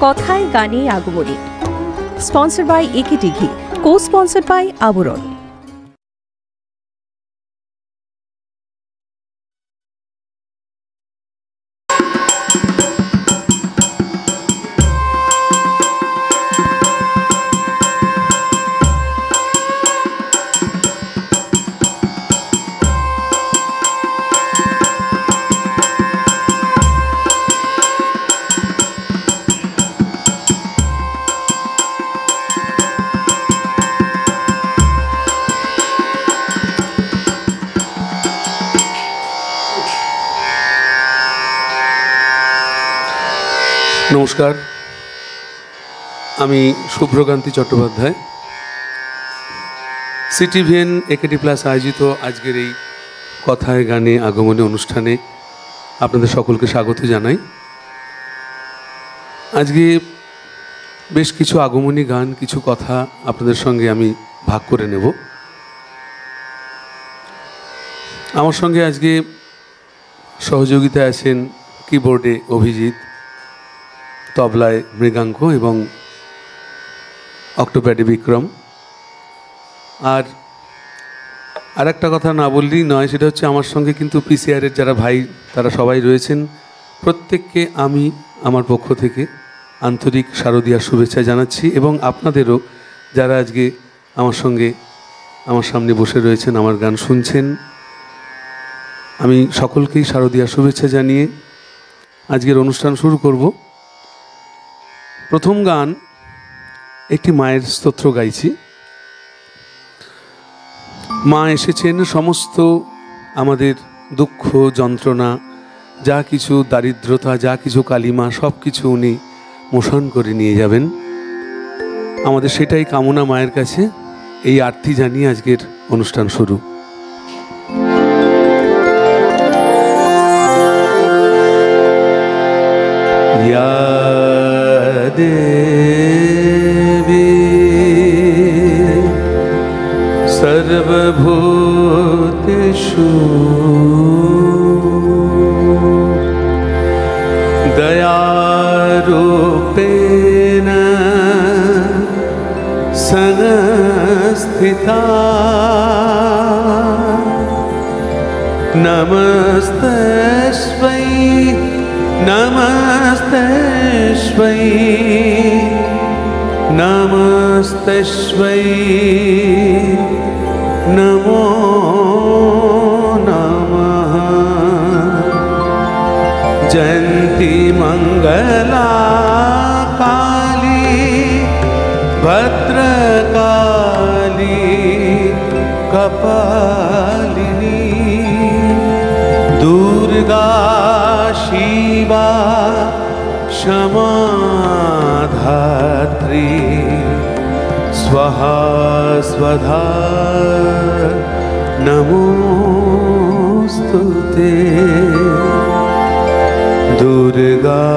কথায় গানে আগমনী। Sponsored by একেটি ঘি, co-sponsored by আবরণ। নমস্কার, আমি শুভ্রকান্তি চট্টোপাধ্যায়। সিটিভিএন একেটি প্লাস আয়োজিত আজকের এই কথায় গানে আগমনী অনুষ্ঠানে আপনাদের সকলকে স্বাগত জানাই। আজকে বেশ কিছু আগমনী গান, কিছু কথা আপনাদের সঙ্গে আমি ভাগ করে নেব। আমার সঙ্গে আজকে সহযোগিতায় আছেন কিবোর্ডে অভিজিৎ, তবলায় মৃগাঙ্ক এবং অক্টোপ্যাডে বিক্রম। আর একটা কথা না বললেই নয়, সেটা হচ্ছে আমার সঙ্গে কিন্তু পিসিআরের যারা ভাই তারা সবাই রয়েছেন। প্রত্যেককে আমি আমার পক্ষ থেকে আন্তরিক শারদীয়ার শুভেচ্ছা জানাচ্ছি এবং আপনাদেরও যারা আজকে আমার সঙ্গে আমার সামনে বসে রয়েছেন, আমার গান শুনছেন, আমি সকলকেই শারদীয়ার শুভেচ্ছা জানিয়ে আজকের অনুষ্ঠান শুরু করব। প্রথম গান একটি মায়ের স্তোত্র গাইছি। মা এসেছেন সমস্ত আমাদের দুঃখ যন্ত্রণা, যা কিছু দারিদ্রতা, যা কিছু কালিমা, সব কিছু উনি মোশন করে নিয়ে যাবেন। আমাদের সেটাই কামনা মায়ের কাছে। এই আরতি জানিয়ে আজকের অনুষ্ঠান শুরু। देवी सर्वभूतेषु दयारूपेण संस्थिता नमस्तस्मै नमस्तस्मै नमस्तस्मै नमो नमः। जयन्ती मंगला काली भद्रकाली कपालिनी दुर्गा शिवा क्षमा धात्री स्वाहा स्वधा नमोस्तुते। दुर्गा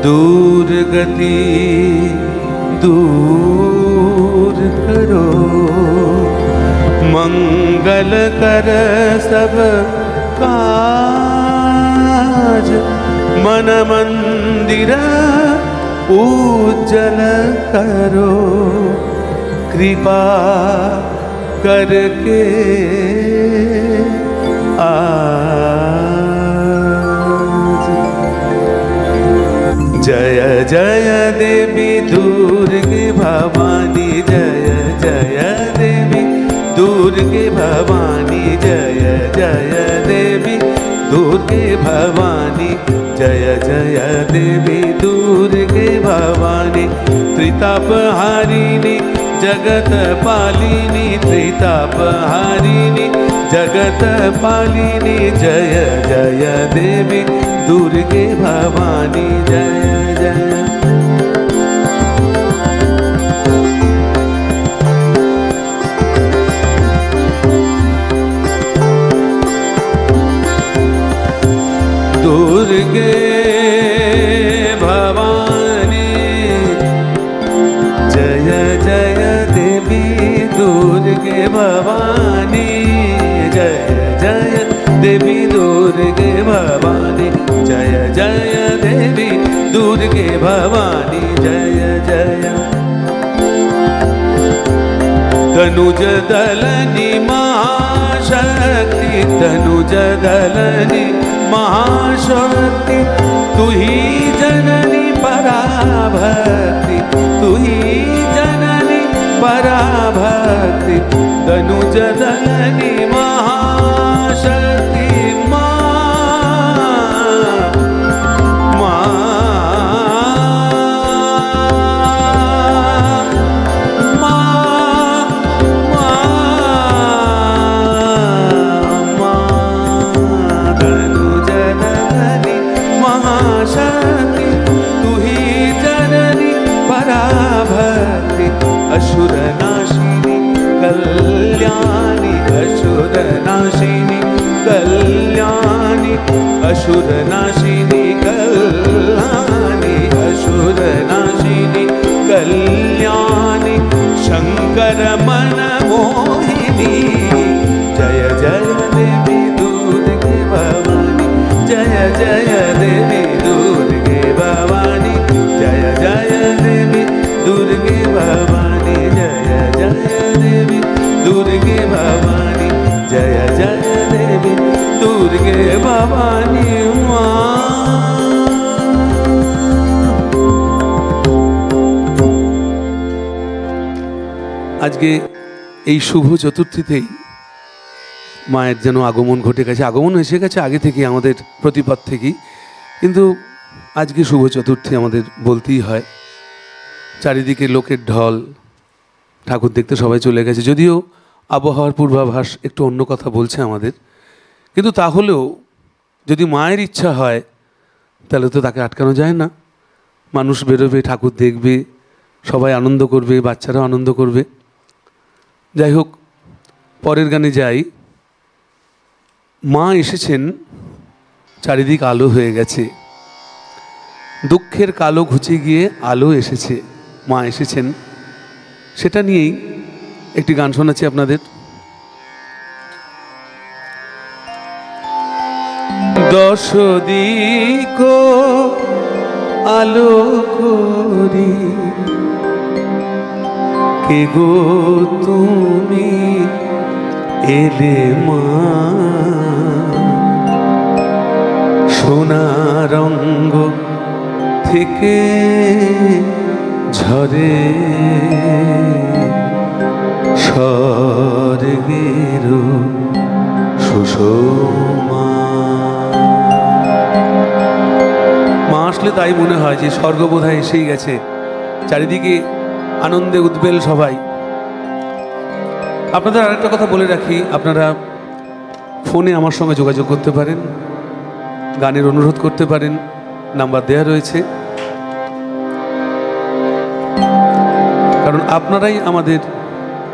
दुर्गति दूर करो, मंगल कर सब काज, मन मंदिर उज्जल करो, कृपा करके आज। जय जय देवी दुर्गे भवानी, जय जय देवी दुर्गे भवानी, जय जय देवी दुर्गे भवानी, जय जय देवी दुर्गे भवानी। त्रिताप हारिणी जगत पालिनी, त्रिताप हारिणी जगत पालिनी, जय जय देवी दुर्गे भवानी, जय जय। दुर्गे भवानी जय जय देवी दुर्गे भवानी, जय जय देवी दुर्गे भवानी, जय जय देवी दुर्गे भवानी जय जय तनुज दलनी महाशक्ति तनुज दलनी महाशक्ति तू ही जननी पराभक्ति तू ही जननी पराभक्ति तनुज दलनी महाशक्ति असुर नाशिनी कल्याणी असुर नाशिनी कल्याणी असुर नाशिनी कल्याणी असुर नाशिनी कल्याणी शंकर मन मोहिनी जय जय देवी दुर्गे भवानी जय जय देवी दुर्गे भवानी जय जय देवी दुर्गे भवानी जय जय देवी दुर्गे भवानी जय जय देवी दुर्गे भवानी আজকে এই শুভ চতুর্থীতেই মায়ের যেন আগমন ঘটে গেছে আগমন এসে গেছে আগে থেকে আমাদের প্রতিপদ থেকেই কিন্তু আজকে শুভ চতুর্থী আমাদের বলতেই হয় চারিদিকে লোকের ঢল ঠাকুর দেখতে সবাই চলে গেছে যদিও আবহাওয়ার পূর্বাভাস একটু অন্য কথা বলছে আমাদের কিন্তু তাহলেও যদি মায়ের ইচ্ছা হয় তাহলে তো তাকে আটকানো যায় না মানুষ বেরোবে ঠাকুর দেখবে সবাই আনন্দ করবে বাচ্চারাও আনন্দ করবে যাই হোক পরের গানে যাই মা এসেছেন চারিদিক আলো হয়ে গেছে দুঃখের কালো ঘুচে গিয়ে আলো এসেছে মা এসেছেন সেটা নিয়েই একটি গান শোনাচ্ছি আপনাদের দশ দিক আলো করি কে গো তুমি এলে মা সোনা রঙ্গ থেকে ঝরে স্বর্গের সুষমা মা আসলে তাই মনে হয় যে স্বর্গ বোধহয় এসেই গেছে চারিদিকে আনন্দে উদ্বেল সবাই আপনাদের আরেকটা কথা বলে রাখি আপনারা ফোনে আমার সঙ্গে যোগাযোগ করতে পারেন গানের অনুরোধ করতে পারেন নাম্বার দেওয়া রয়েছে কারণ আপনারাই আমাদের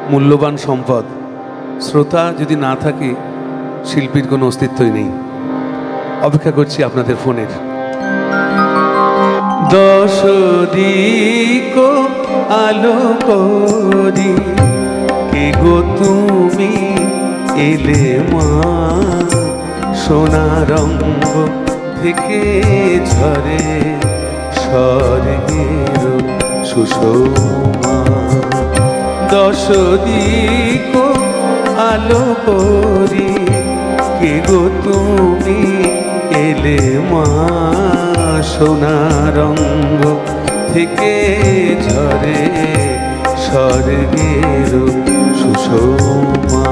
মূল্যবান সম্পদ শ্রোতা যদি না থাকে শিল্পীর কোনো অস্তিত্বই নেই অপেক্ষা করছি আপনাদের ফোনের দশ দিক আলো করি কে গো তুমি এলে মা সোনা রঙ্গ থেকে ঝরে স্বর্গের সুষমা দশ দিক আলো করি কে গো তুমি এলে মা সোনা রঙ্গ থেকে ঝরে স্বর্গের সুষমা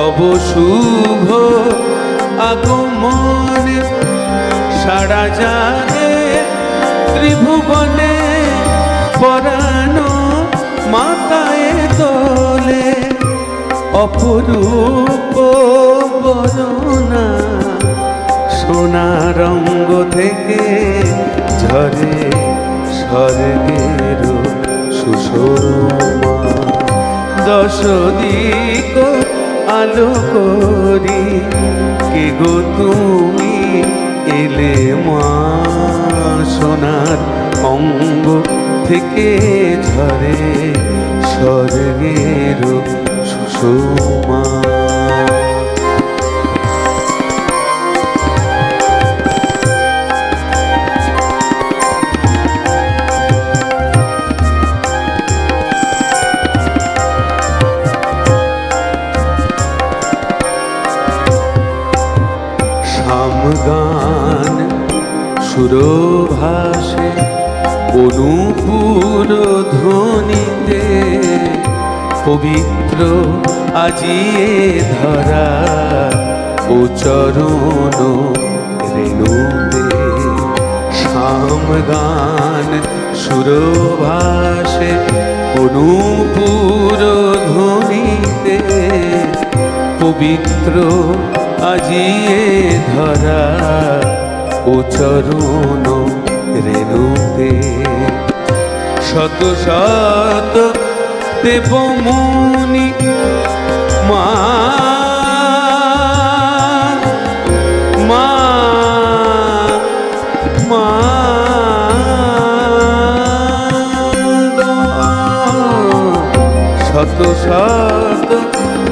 তব শুভ আগমনে সারা জাগে ত্রিভুবনে পরাণ মাতায় দোলে অপরূপ বরণা সোনা রঙ্গ থেকে ঝরে স্বর্গের সুষমা দশ দিক আলো করি কে গো তুমি এলে মা সোনার অঙ্গ থেকে ঝরে স্বর্গের সুষমা। গান সুরভাসে অনুপুর ধ্বনিতে পবিত্র আজিয়ে ধরা ও চরণ রেণুতে। শাম গান সুরভাসে অনুপুর ধ্বনিতে পবিত্র আজিয়ে ধরা ও চরণ রেণুতে। শত শত দেবমুনি মা মা মা শত শত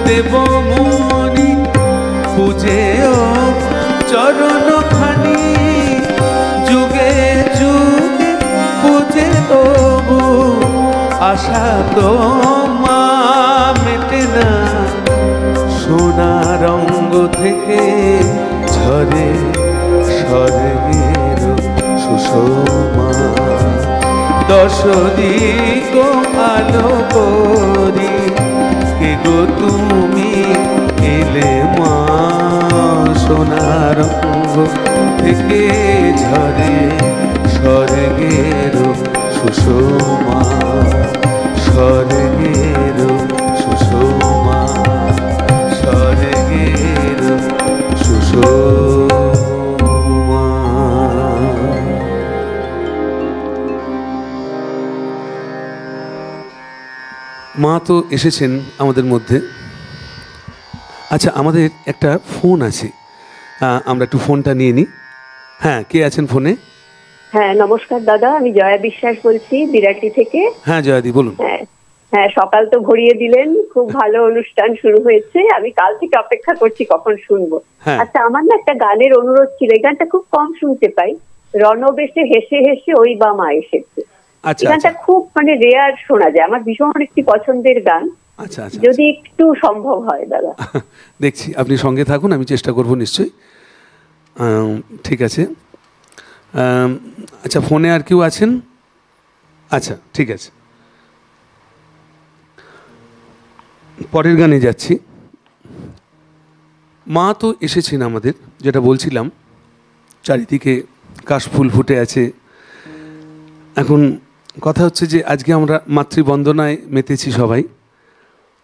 দেবমুনি পূজেও চরণ খানি যুগে যুগে পূজে তবু আশা তো মা মেটে না। সোনা রঙ্গ থেকে ঝরে স্বর্গের সুষমা। দশ দিক আলো করি কে গো তুমি এলে মা সোনার অঙ্গ থেকে ঝরে স্বর্গের সুষমা। স্বর্গের সুষমা স্বর্গের সুষমা। মা তো এসেছেন আমাদের মধ্যে। আচ্ছা, আমাদের একটা ফোন আছে, আমরা একটু ফোনটা নিয়ে নিই। হ্যাঁ, কে আছেন ফোনে? হ্যাঁ, নমস্কার দাদা, আমি জয়া বিশ্বাস বলছি বিরাটি থেকে। হ্যাঁ জয়াদি, বলুন। হ্যাঁ, সকাল তো ভরিয়ে দিলেন, খুব ভালো অনুষ্ঠান শুরু হয়েছে। আমি কাল থেকে অপেক্ষা করছি কখন শুনবো। আচ্ছা, আমার না একটা গানের অনুরোধ ছিল, এই গানটা খুব কম শুনতে পাই। রণবেশে হেসে হেসে ওই বামা এসেছে। এই গানটা খুব রেয়ার শোনা যায়, আমার ভীষণ একটি পছন্দের গান। আচ্ছা আচ্ছা, যদি একটু সম্ভব হয় দাদা। দেখছি, আপনি সঙ্গে থাকুন, আমি চেষ্টা করব নিশ্চয়ই। ঠিক আছে। আচ্ছা, ফোনে আর কেউ আছেন? আচ্ছা, ঠিক আছে, পরের গানে যাচ্ছি। মা তো এসেছেন আমাদের, যেটা বলছিলাম, চারিদিকে কাশফুল ফুটে আছে। এখন কথা হচ্ছে যে আজকে আমরা মাতৃবন্দনায় মেতেছি সবাই।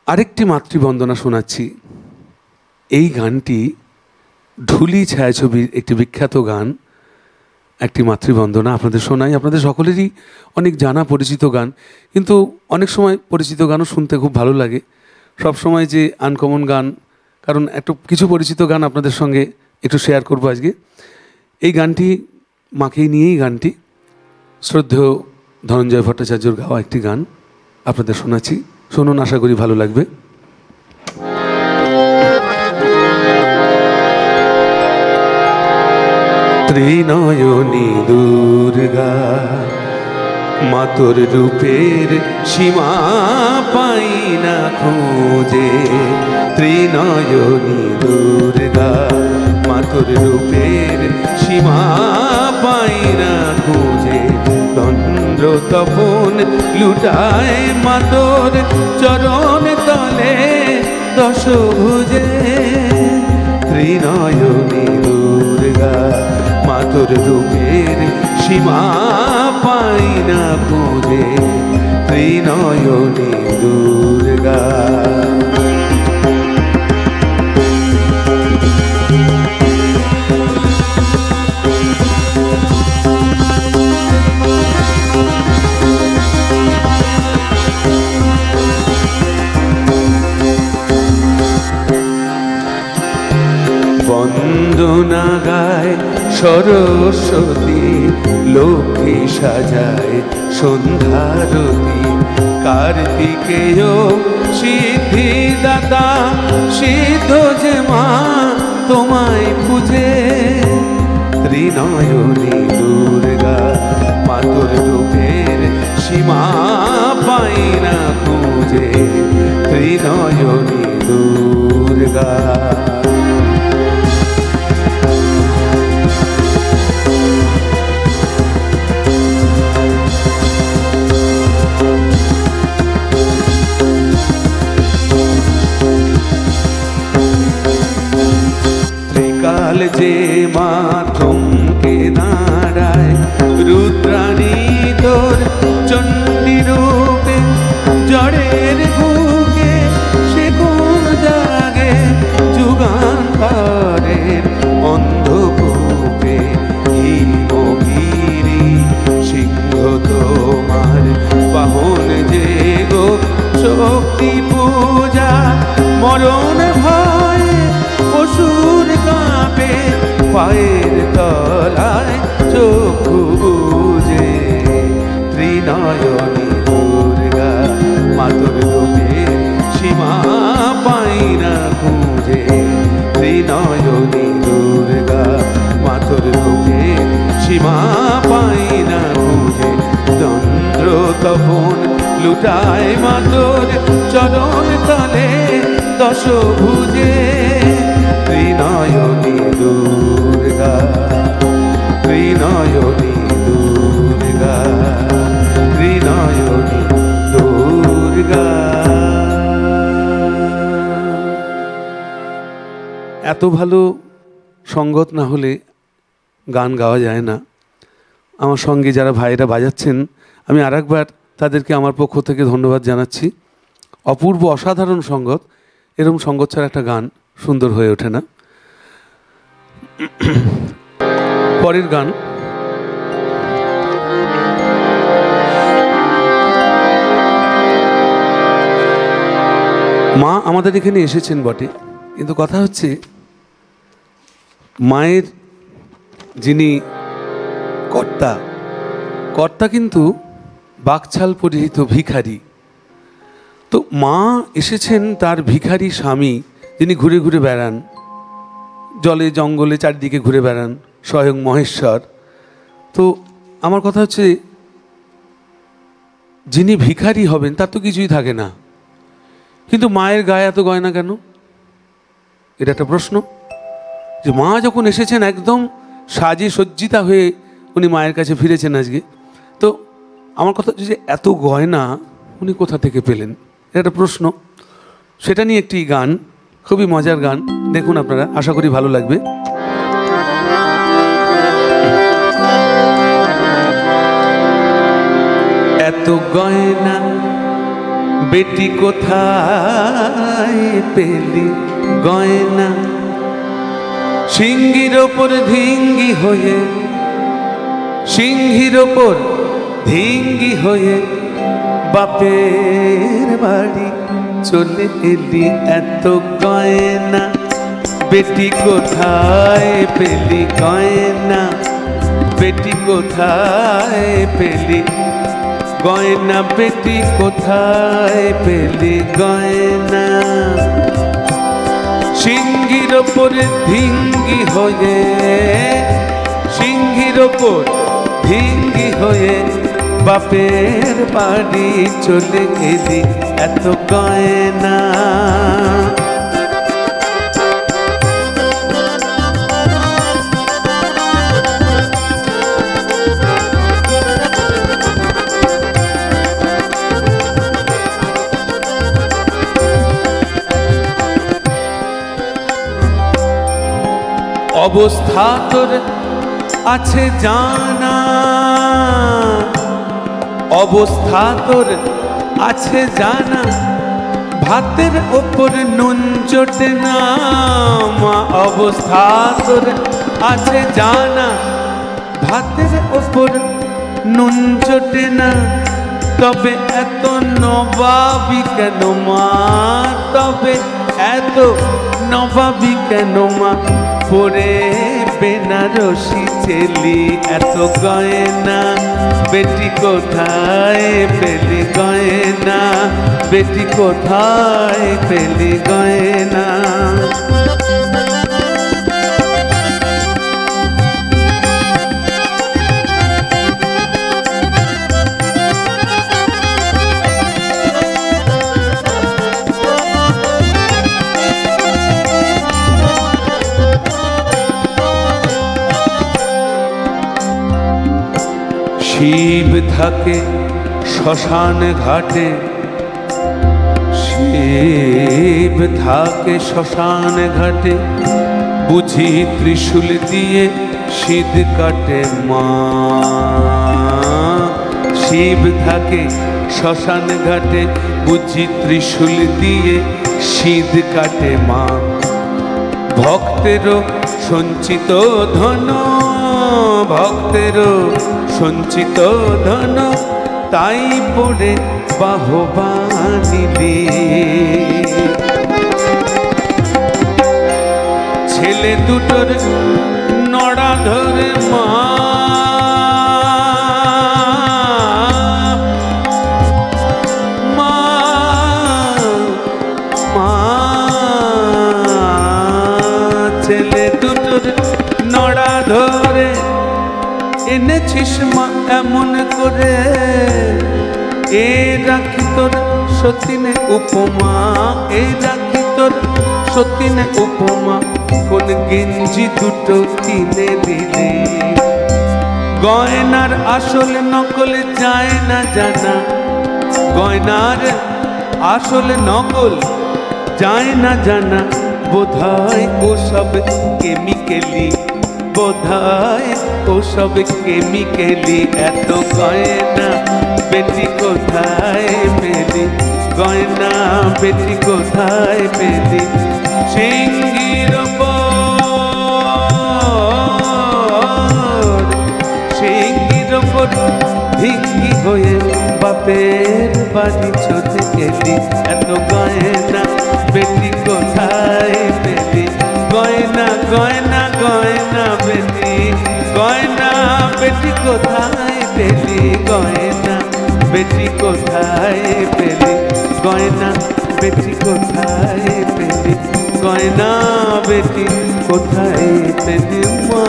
আরেকটি মাতৃবন্দনা শোনাচ্ছি। এই গানটি ঢুলি ছায়াছবির একটি বিখ্যাত গান, একটি মাতৃবন্দনা আপনাদের শোনাই। আপনাদের সকলেরই অনেক জানা পরিচিত গান, কিন্তু অনেক সময় পরিচিত গানও শুনতে খুব ভালো লাগে। সব সময় যে আনকমন গান, কারণ একটু কিছু পরিচিত গান আপনাদের সঙ্গে একটু শেয়ার করব আজকে। এই গানটি মাকেই নিয়েই গানটি, শ্রদ্ধেয় ধনঞ্জয় ভট্টাচার্যর গাওয়া একটি গান আপনাদের শোনাচ্ছি। শুনুন, আশা করি ভালো লাগবে। ত্রিনয়নী দুর্গা মা তোর রূপের সীমা পাই না খুঁজে। ত্রিনয়নী দুর্গা মা তোর রূপের সীমা পাই না খুঁজে। দণ্ড তপন লুটায় মা তোর চরণ তলে দশভুজে। ত্রিনয়নী দুর্গা মা তোর রূপের সীমা পাই না খুঁজে। ত্রিনয়নী দুর্গা। বন্দনা গায় সরস্বতী, লক্ষ্মী সাজায় সন্ধ্যারতী। কার্তিকেয় সিদ্ধিদাতা, সিদ্ধ যে মা তোমায় পূজে। ত্রিনয়নী দুর্গা, মাতর রূপের সীমা পাই না খুঁজে। ত্রিনয়নী দুর্গা। ত্রিকাল যে মা থমকে দাঁড়ায়, রুদ্রাণী তোর চণ্ডী রূপে। জড়ের বুকে সে কোন জাগে, যুগান্তরের অন্ধকূপে। হিমগিরি সিংহ তোমার বাহন যে গো, শক্তি পূজা। মরণ ভয়ে অসুর কাঁপে, পায়ের তলায় চক্ষু বুজে। ত্রিনয়নী দুর্গা, মাতর রূপে সীমা পাই না খুঁজে। ত্রিনয়নী দুর্গা, মাতর রূপে সীমা পাই না খুঁজে। চন্দ্র তপন লুটায় মাতর চরণ তলে দশভুজে। ত্রিনয়নী দুর্গা, ত্রিনয়নী দুর্গা, ত্রিনয়নী দুর্গা। এত ভালো সঙ্গত না হলে গান গাওয়া যায় না। আমার সঙ্গে যারা ভাইরা বাজাচ্ছেন, আমি আরেকবার তাদেরকে আমার পক্ষ থেকে ধন্যবাদ জানাচ্ছি। অপূর্ব অসাধারণ সঙ্গত। এরকম সঙ্গত ছাড়া একটা গান সুন্দর হয়ে ওঠে না। পরের গান মা আমাদের এখানে এসেছেন বটে, কিন্তু কথা হচ্ছে মায়ের যিনি কর্তা, কর্তা কিন্তু বাকছাল পরিহিত ভিখারি। তো মা এসেছেন তার ভিখারি স্বামী, যিনি ঘুরে ঘুরে বেড়ান, জলে জঙ্গলে চারিদিকে ঘুরে বেড়ান, স্বয়ং মহেশ্বর। তো আমার কথা হচ্ছে, যিনি ভিখারি হবেন তার তো কিছুই থাকে না, কিন্তু মায়ের গায়ে এত গয়না কেন? এটা একটা প্রশ্ন। যে মা যখন এসেছেন একদম সাজে সজ্জিতা হয়ে উনি মায়ের কাছে ফিরেছেন আজকে, তো আমার কথা হচ্ছে যে এত গয়না উনি কোথা থেকে পেলেন? এটা একটা প্রশ্ন। সেটা নিয়ে একটি গান, খুবই মজার গান, দেখুন আপনারা, আশা করি ভালো লাগবে। এত গয়না বেটি কোথায় পেলি? গয়না সিংহীর ওপর ধিঙ্গি হয়ে, সিংহীর ওপর ধিঙ্গি হয়ে বাপের বাড়ি চলে এলি। এত গয়না বেটি কোথায় পেলি? গয়না বেটি কোথায় পেলি? গয়না বেটি কোথায় পেলি? গয়না সিংহীর ওপর ধিঙ্গি হয়ে, সিংহীর ওপর ধিঙ্গি হয়ে বাপের বাড়ি চলে এলি। এত গয়না অবস্থা তোর আছে জানা, অবস্থা তোর আছে জানা, ভাতের ওপর নুন জোটে না। মা অবস্থা তোর আছে জানা, ভাতের ওপর নুন জোটে না। তবে এত নবাবি কেন মা, তবে এত নবাবি কেন মা, পরে বেনারসি চেলি এত গয়না, বেটি কোথায় পেলি গয়না, বেটি কোথায় পেলি গয়না। শিব থাকে শ্মশান ঘাটে, শিব থাকে শ্মশান ঘাটে, বুঝি ত্রিশূল দিয়ে সিঁধ কাটে মা। শিব থাকে শ্মশান ঘাটে, বুঝি ত্রিশূল দিয়ে সিঁধ কাটে মা। ভক্তেরও সঞ্চিত ধন, ভক্তেরও সঞ্চিত ধন, তাই পড়ে বাহবা নিলে। ছেলে দুটোর নড়া ধরে মা, মা মা, ছেলে দুটোর নড়া ধরে এনেছিস মা এমন করে, এ রাখি তোর সতীনে উপমা, এ রাখি তোর সতীনে উপমা, কোন গেঞ্জি দুটো কিনে দিলে। গয়নার আসল নকল যায় না জানা, গয়নার আসল নকল যায় না জানা, বোধহয় ওসব কেমিক্যালি, বোধহয় ওসব কেমিক্যালি। এত গয়না বেটি কোথায় পেলি গয়না, বেটি কোথায় পেলি। সিংহির ওপর, সিংহির ওপর ভিঙ্গি হয়ে বাপের বাড়ি চলে গেলি। এত গয়না বেটি কোথায় পেলি গয়না, গয়না গয়না বেটি, গয়না বেটি কোথায় পেলি গয়না, বেটি কোথায় পেলি গয়না, বেটি কোথায় পেলি গয়না, বেটি কোথায় পেলি মা।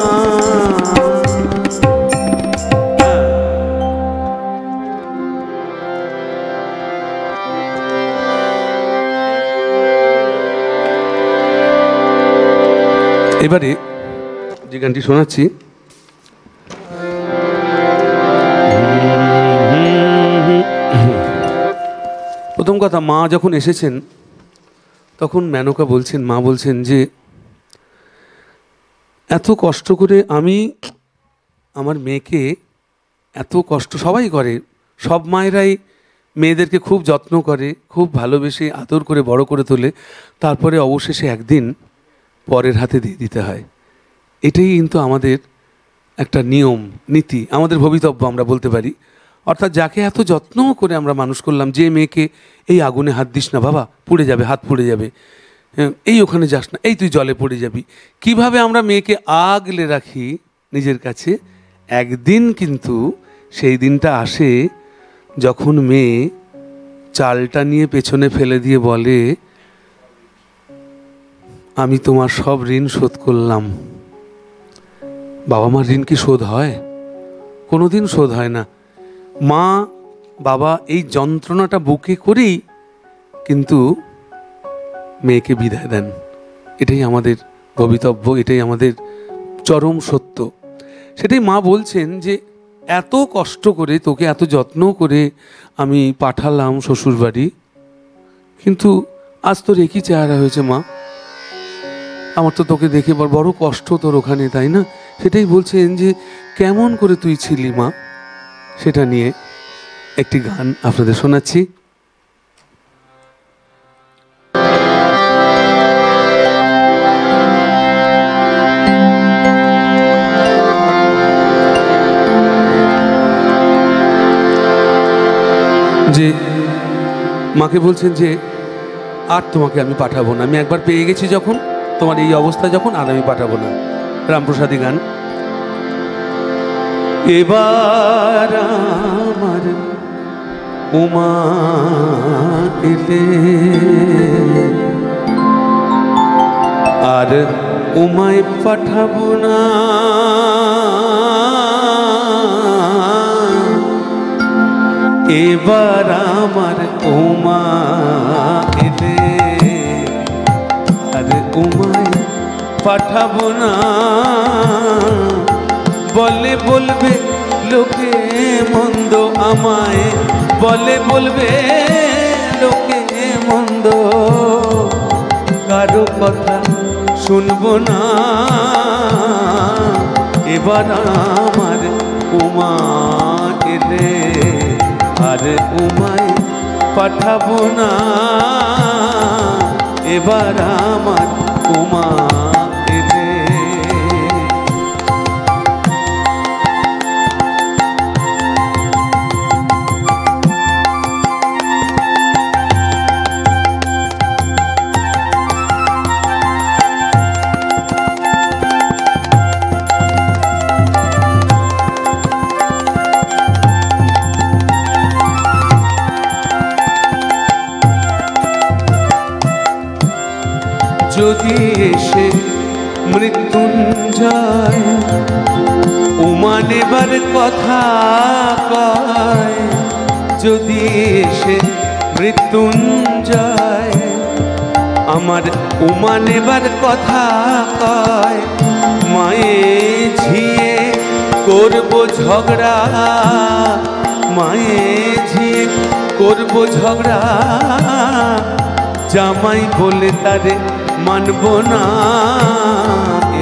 এবারে যে গানটি শোনাচ্ছি, প্রথম কথা, মা যখন এসেছেন তখন মেনকা বলছেন, মা বলছেন যে এত কষ্ট করে আমি আমার মেয়েকে, এত কষ্ট সবাই করে, সব মায়েরাই মেয়েদেরকে খুব যত্ন করে, খুব ভালোবেসে আদর করে বড় করে তোলে, তারপরে অবশেষে একদিন পরের হাতে দিয়ে দিতে হয়। এটাই কিন্তু আমাদের একটা নিয়ম নীতি, আমাদের ভবিতব্য আমরা বলতে পারি। অর্থাৎ যাকে এত যত্ন করে আমরা মানুষ করলাম, যে মেয়েকে এই আগুনে হাত দিস না বাবা, পুড়ে যাবে, হাত পুড়ে যাবে, এই ওখানে যাস না, এই তুই জলে পড়ে যাবি, কিভাবে আমরা মেয়েকে আগলে রাখি নিজের কাছে। একদিন কিন্তু সেই দিনটা আসে যখন মেয়ে চালটা নিয়ে পেছনে ফেলে দিয়ে বলে, আমি তোমার সব ঋণ শোধ করলাম। বাবা মার ঋণ কি শোধ হয়? কোনোদিন শোধ হয় না। মা বাবা এই যন্ত্রণাটা বুকে করেই কিন্তু মেয়েকে বিদায় দেন। এটাই আমাদের ভবিতব্য, এটাই আমাদের চরম সত্য। সেটাই মা বলছেন যে এত কষ্ট করে তোকে, এত যত্ন করে আমি পাঠালাম শ্বশুরবাড়ি, কিন্তু আজ তোর একই চেহারা হয়েছে মা। আমার তো তোকে দেখে বড় কষ্ট তোর ওখানে, তাই না? সেটাই বলছেন যে কেমন করে তুই ছিলি মা, সেটা নিয়ে একটি গান আপনাদের শোনাচ্ছি। যে মাকে বলছেন যে আর তোমাকে আমি পাঠাবো না, আমি একবার পেয়ে গেছি যখন, তোমার এই অবস্থা যখন, আর আমি পাঠাবো না। রামপ্রসাদী গান। এবার আমার উমা এলে আর উমায় পাঠাবো না, এবার আমার উমা এলে আর উমায় পাঠাবো না। বলে বলবে লোকে মন্দ আমায়, বলে বলবে লোকে মন্দ, কারো কথা শুনবো না। এবার আমার উমা এলে আর উমায় পাঠাবো না, এবার আমার উমা এলে। যদি এসে মৃত্যুঞ্জয় উমা নেবার কথা কয়, যদি এসে মৃত্যুঞ্জয় আমার উমা নেবার কথা কয়, মায়ে ঝিয়ে করবো ঝগড়া, মায়ে ঝিয়ে করবো ঝগড়া, জামাই বলে তারে মানব না।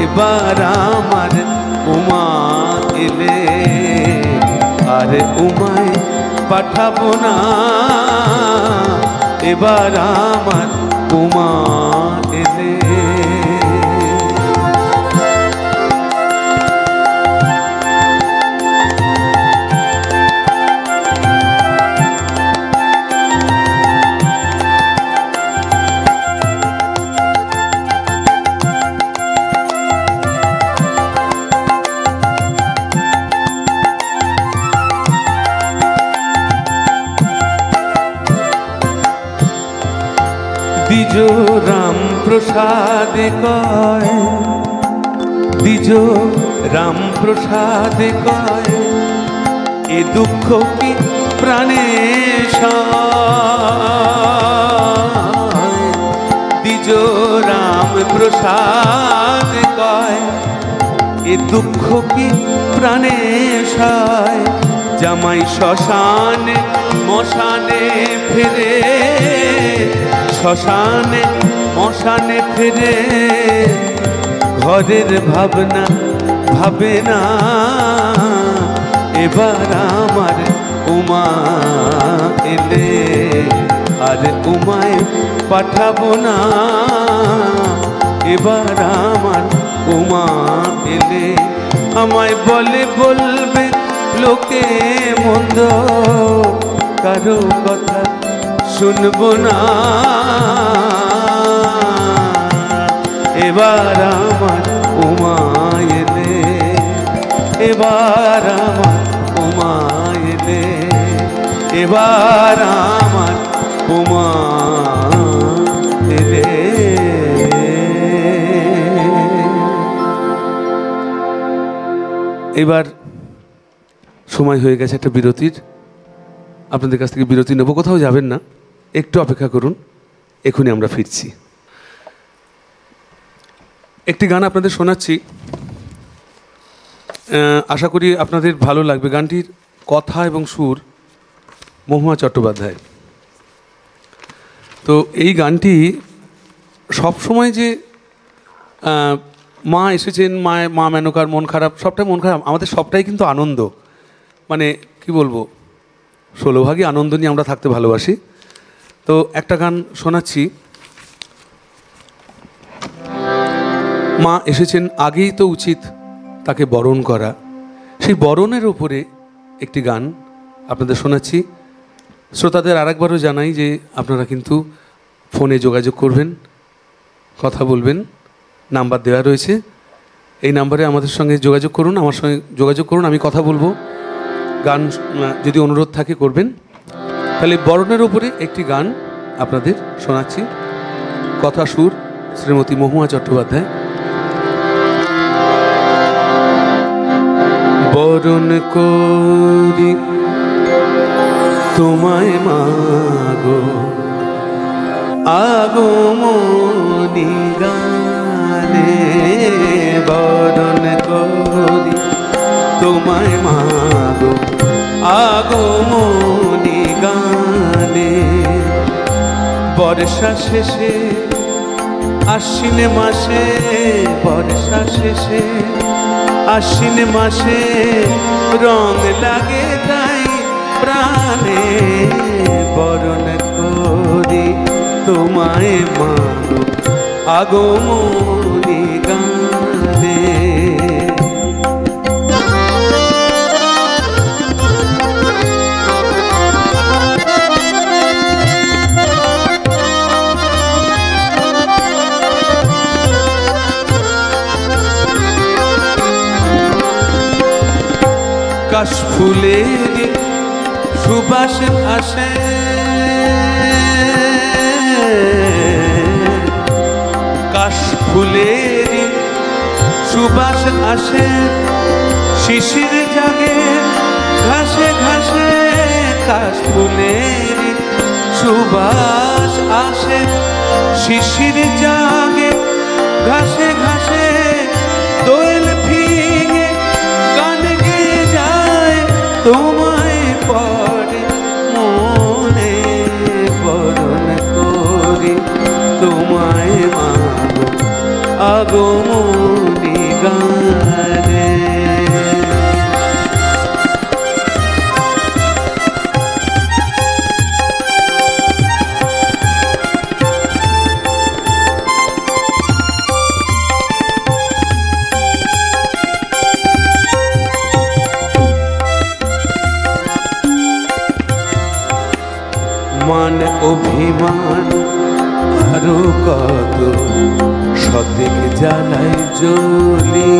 এবার আমার উমা এলে আর উমায় পাঠাবো না, এবার আমার উমা এলে। দ্বিজ রামপ্রসাদ কয়, দ্বিজ রামপ্রসাদ কয়, এ দুঃখ কি প্রাণে সয়। দ্বিজ রামপ্রসাদ কয়, এ দুঃখ কি প্রাণে সয়। জামাই শ্মশানে মশানে ফেরে, শ্মশানে মশানে ফেরে, ঘরের ভাবনা ভাবে না। এবার আমার উমা এলে আর উমায় পাঠাবো না, এবার আমার উমা এলে। আমায় বলে বলবে লোকে মন্দ, কারো কথা শুনবো না। এবার আমার উমা এলে, এবার আমার উমা এলে, এবার আমার উমা এলে। এবার সময় হয়ে গেছে একটা বিরতির। আপনাদের কাছ থেকে বিরতি নেব, কোথাও যাবেন না, একটু অপেক্ষা করুন, এখনই আমরা ফিরছি। একটি গান আপনাদের শোনাচ্ছি, আশা করি আপনাদের ভালো লাগবে। গানটির কথা এবং সুর মহুয়া চট্টোপাধ্যায়। তো এই গানটি সবসময় যে মা এসেছেন, মা মেনকার মন খারাপ, সবটাই মন খারাপ, আমাদের সবটাই কিন্তু আনন্দ। মানে কি বলবো, 16 ভাগই আনন্দ নিয়ে আমরা থাকতে ভালোবাসি। তো একটা গান শোনাচ্ছি, মা এসেছেন, আগেই তো উচিত তাকে বরণ করা। সেই বরণের উপরে একটি গান আপনাদের শোনাচ্ছি, শ্রোতাদের আরেকবারও জানাই যে আপনারা কিন্তু ফোনে যোগাযোগ করবেন, কথা বলবেন, নাম্বার দেওয়া রয়েছে, এই নাম্বারে আমাদের সঙ্গে যোগাযোগ করুন, আমার সঙ্গে যোগাযোগ করুন, আমি কথা বলবো, গান যদি অনুরোধ থাকে করবেন। তাহলে বরণের উপরে একটি গান আপনাদের শোনাচ্ছি, কথা সুর শ্রীমতী মহুয়া চট্টোপাধ্যায়। বরণ করি তোমায় মাগো আগমনী গানে, বরণ করি তোমায় মাগো আগমনী গানে। বর্ষা শেষে আশ্বিন মাসে, বর্ষা শেষে আশ্বিন মাসে রং লাগে তাই প্রাণে, বরণ করি তোমায় মাগো আগমনী গানে। কাশফুলের সুবাস আসে, কাশফুলের সুবাস আসে, শিশির জাগে ঘাসে ঘাসে, কাশফুলের সুবাস আসে, শিশির জাগে ঘাসে ঘাসে, দোয়েল ফিঙে গান গেয়ে যায় তোমায় পড়ে মনে, বরণ করি তোমায় মাগো আগমনী গানে। মান অভিমান আরো কত সতেক জ্বালায় জ্বলি,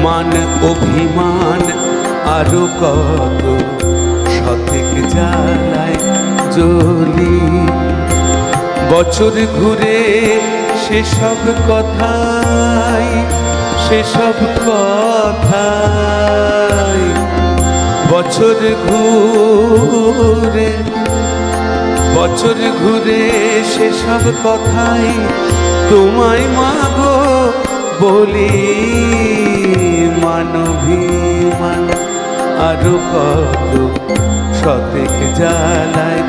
মান অভিমান আরো কত সতেক জ্বালায় জ্বলি। বছর ঘুরে সেসব কথাই, সেসব কথাই, বছর ঘুরে, বছর ঘুরে সেসব কথাই তোমায় মাগো বলি, মানবিমান আরো কত সতেক জ্বালায়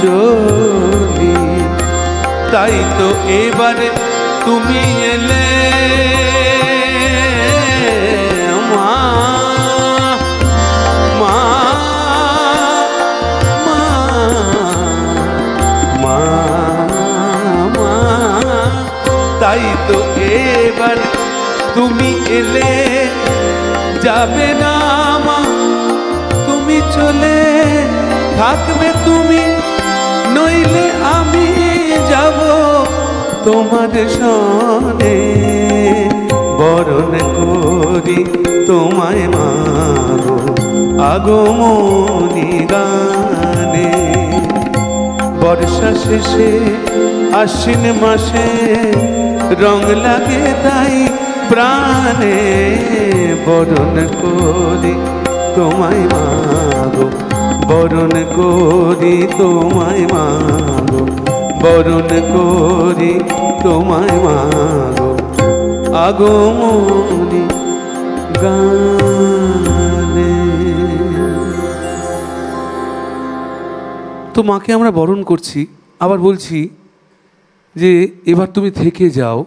জ্বলি। তাই তো এবারে তুমি এলে মা, মা, মা, মা, তাই তো এবার তুমি এলে, যাবে না মা তুমি চলে, থাকবে তুমি নইলে আমি যাব তোমার সনে, বরণ করি তোমায় মাগো আগমনী গানে। বর্ষা শেষে আশ্বিন মাসে রং লাগে তাই প্রাণে, বরণ করি তোমায় মাগো, বরণ করি তোমায় মাগো, বরণ করি তোমায় মাগো আগমনী গানে। তো মাকে আমরা বরণ করছি, আবার বলছি যে এবার তুমি থেকে যাও,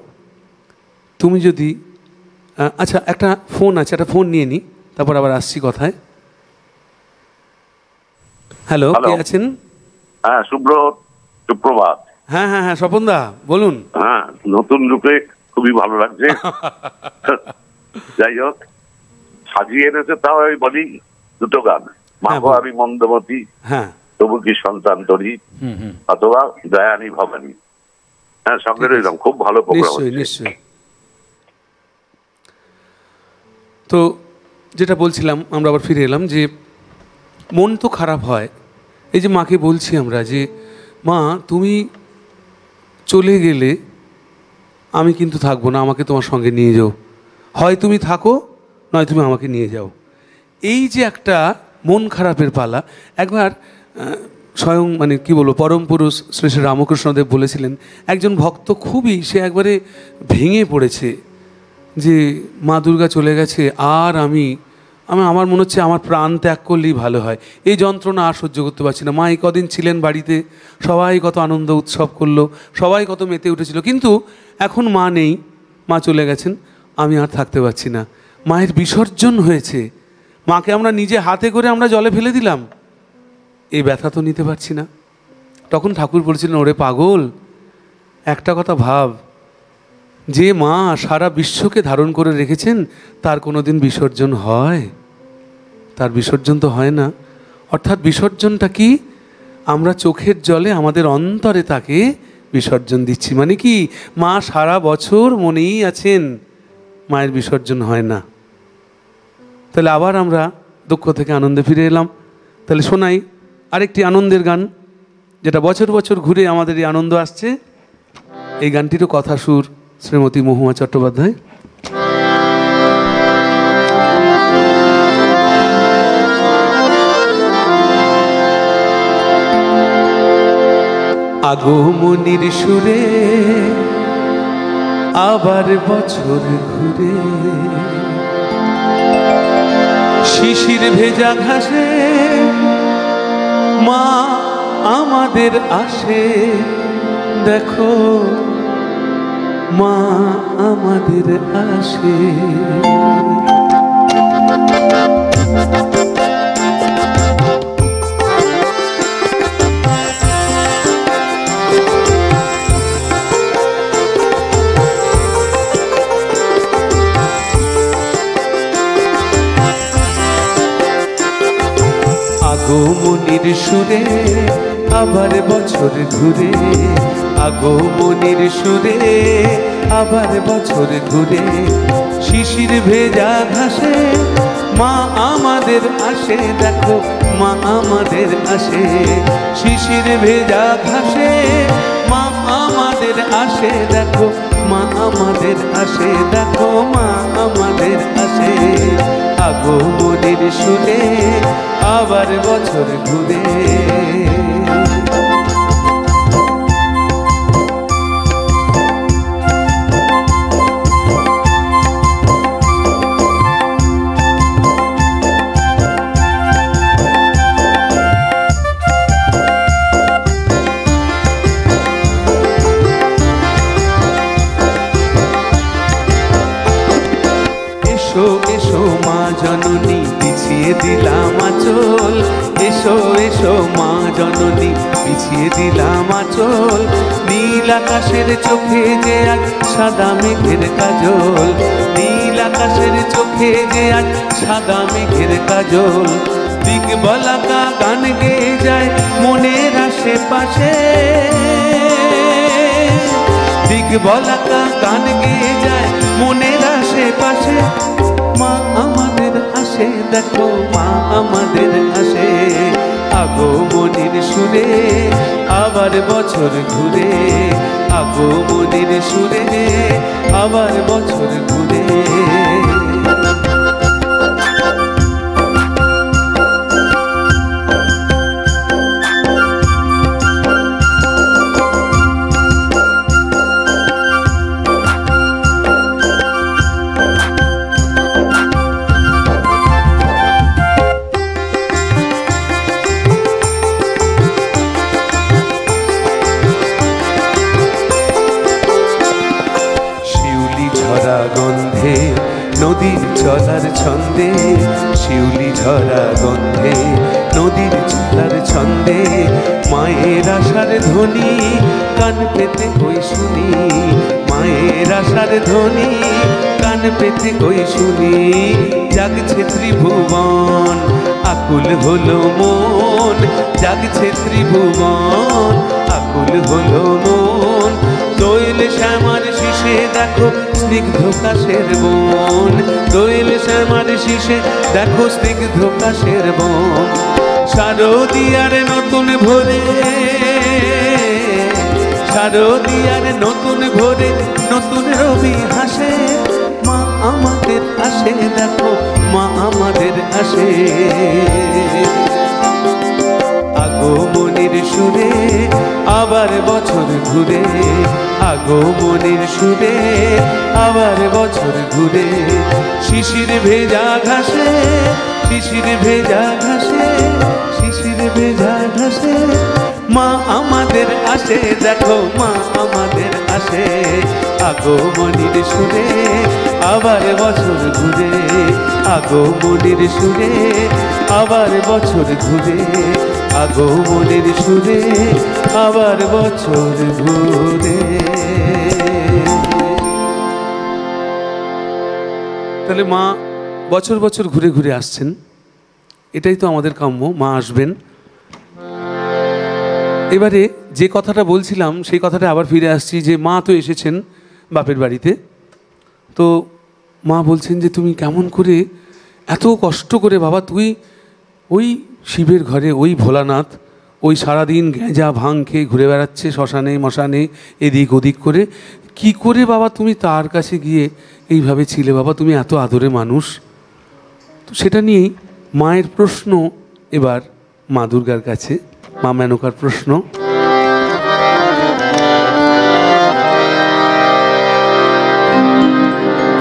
তুমি যদি আচ্ছা একটা ফোন আছে, একটা ফোন নিয়ে নিই, তারপর আবার আসছি কথায়। হ্যালো, কে আছেন? হ্যাঁ, সুপ্রভাত। হ্যাঁ হ্যাঁ হ্যাঁ, স্বপনদা বলুন। হ্যাঁ, নতুন রূপে খুবই ভালো লাগছে। যাই হোক, সাজিয়ে এনেছে, তাও আমি বলি দুটো গান, মাগো আমি মন্দমতি। হ্যাঁ, তবু কি সন্তান তরি, অথবা দয়ানি ভবানী। হ্যাঁ, সঙ্গে রইলাম। খুব ভালো প্রোগ্রাম। নিশ্চয়ই নিশ্চয়ই। তো যেটা বলছিলাম, আমরা আবার ফিরে এলাম যে মন তো খারাপ হয়। এই যে মাকে বলছি আমরা যে মা তুমি চলে গেলে আমি কিন্তু থাকবো না, আমাকে তোমার সঙ্গে নিয়ে যাও, হয় তুমি থাকো নয় তুমি আমাকে নিয়ে যাও। এই যে একটা মন খারাপের পালা, একবার স্বয়ং মানে কি বলবো, পরম পুরুষ শ্রী শ্রী রামকৃষ্ণদেব বলেছিলেন, একজন ভক্ত খুবই সে একবারে ভেঙে পড়েছে যে মা দুর্গা চলে গেছে, আর আমার মনে হচ্ছে আমার প্রাণ ত্যাগ করলেই ভালো হয়, এই যন্ত্রণা আর সহ্য করতে পারছি না। মা এই কদিন ছিলেন বাড়িতে, সবাই কত আনন্দ উৎসব করলো, সবাই কত মেতে উঠেছিল, কিন্তু এখন মা নেই, মা চলে গেছেন, আমি আর থাকতে পারছি না। মায়ের বিসর্জন হয়েছে, মাকে আমরা নিজে হাতে করে আমরা জলে ফেলে দিলাম, এই ব্যথা তো নিতে পারছি না। তখন ঠাকুর বলেছিলেন, ওরে পাগল, একটা কথা ভাব, যে মা সারা বিশ্বকে ধারণ করে রেখেছেন তার কোনো দিন বিসর্জন হয়? তার বিসর্জন তো হয় না। অর্থাৎ বিসর্জনটা কি? আমরা চোখের জলে আমাদের অন্তরে তাকে বিসর্জন দিচ্ছি। মানে কি, মা সারা বছর মনেই আছেন, মায়ের বিসর্জন হয় না। তাহলে আবার আমরা দুঃখ থেকে আনন্দে ফিরে এলাম। তাহলে শোনাই আরেকটি আনন্দের গান, যেটা বছর বছর ঘুরে আমাদের এই আনন্দ আসছে। এই গানটিরও কথা সুর শ্রীমতী মহুয়া চট্টোপাধ্যায়। আগমনীর সুরে আবার বছর ঘুরে, শিশির ভেজা ঘাসে মা আমাদের আসে, দেখো মা আমাদের আসে। আগমনীর সুরে আবার বছর ঘুরে, আগমনীর সুরে আবার বছর ঘুরে, শিশির ভেজা ঘাসে মা আমাদের আসে, দেখো মা আমাদের আসে। শিশির ভেজা ঘাসে মা আমাদের আসে, দেখো মা আমাদের আসে, দেখো মা আমাদের আসে। আগমনীর সুরে আবার বছর ঘুরে। এসো এসো মা জননী বিছিয়ে দিলাম আঁচল, এসো এসো মা জননী বিছিয়ে দিলাম আঁচল। নীল আকাশের চোখে যে আজ সাদা মেঘের কাজল, নীল আকাশের চোখে যে আজ সাদা মেঘের কাজল। দিগবলাকা গান গেয়ে যায় মনের আশেপাশে, দিগবলাকা গান গেয়ে যায় মনের আশেপাশে। মা আমাদের আসে, দেখো মা আমাদের আসে। আগমনীর সুরে আবার বছর ঘুরে, আগমনীর সুরে আবার বছর ঘুরে। গন্ধে নদীর চলার ছন্দে, শিউলি ঝরা গন্ধে নদীর চলার ছন্দে, মায়ের আশার ধ্বনি কান পেতে কই শুনি, মায়ের আশার ধ্বনি কান পেতে কই শুনি। জাগছে ত্রিভুবন আকুল হলো মন, জাগছে ত্রিভুবন, আকুল হলো মন। দোয়েল শ্যামার শীষে দেখো স্নিগ্ধ কাশের বন, দোয়েল শ্যামার শীষে দেখো স্নিগ্ধ কাশের বন। শারদিয়ার নতুন ভোরে, শারদিয়ার নতুন ভোরে নতুন রবি হাসে, মা আমাদের আসে দেখো, মা আমাদের আসে। আগমনের সুরে আবার বছর ঘুরে, আগমনের সুরে আবার বছর ঘুরে। শিশির ভেজা ঘাসে, শিশির ভেজা ঘাসে, শিশির ভেজা ঘাসে, মা আমাদের আসে দেখো, মা আমাদের আসে। আগমনের সুরে আবার বছর ঘুরে, আগমনের সুরে আবার বছর ঘুরে, আগমনের সুরে আবার বছর ঘুরে। তাহলে মা বছর বছর ঘুরে ঘুরে আসছেন, এটাই তো আমাদের কাম্য, মা আসবেন। এবারে যে কথাটা বলছিলাম সেই কথাটা আবার ফিরে আসছি, যে মা তো এসেছেন বাপের বাড়িতে, তো মা বলছেন যে তুমি কেমন করে এত কষ্ট করে বাবা, তুই ওই শিবের ঘরে ওই ভোলানাথ ওই সারাদিন গেঁজা ভাং খেয়ে ঘুরে বেড়াচ্ছে শ্মশানে মশানে এদিক ওদিক করে, কি করে বাবা তুমি তার কাছে গিয়ে এইভাবে ছিলে বাবা, তুমি এত আদরে মানুষ। তো সেটা নিয়েই মায়ের প্রশ্ন এবার মা দুর্গার কাছে, মা মেনকার প্রশ্ন।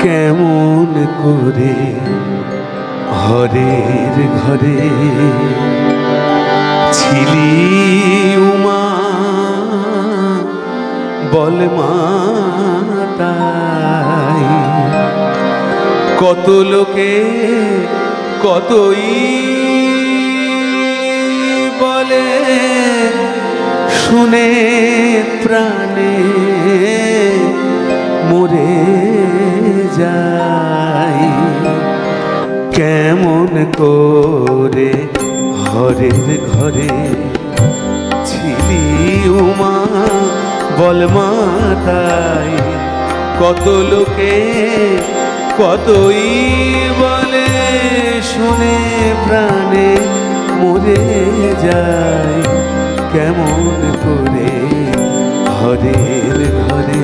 কেমন করে হরের ঘরে ছিলি উমা, বল মাতাই। কত লোকে কতই বলে, শুনে প্রাণে মরে যাই। কেমন করে হরের ঘরে ছিলি উমা, বল মাতাই। কত লোকে কতই বলে, শুনে প্রাণে মরে যায়। কেমন করে হরের ঘরে।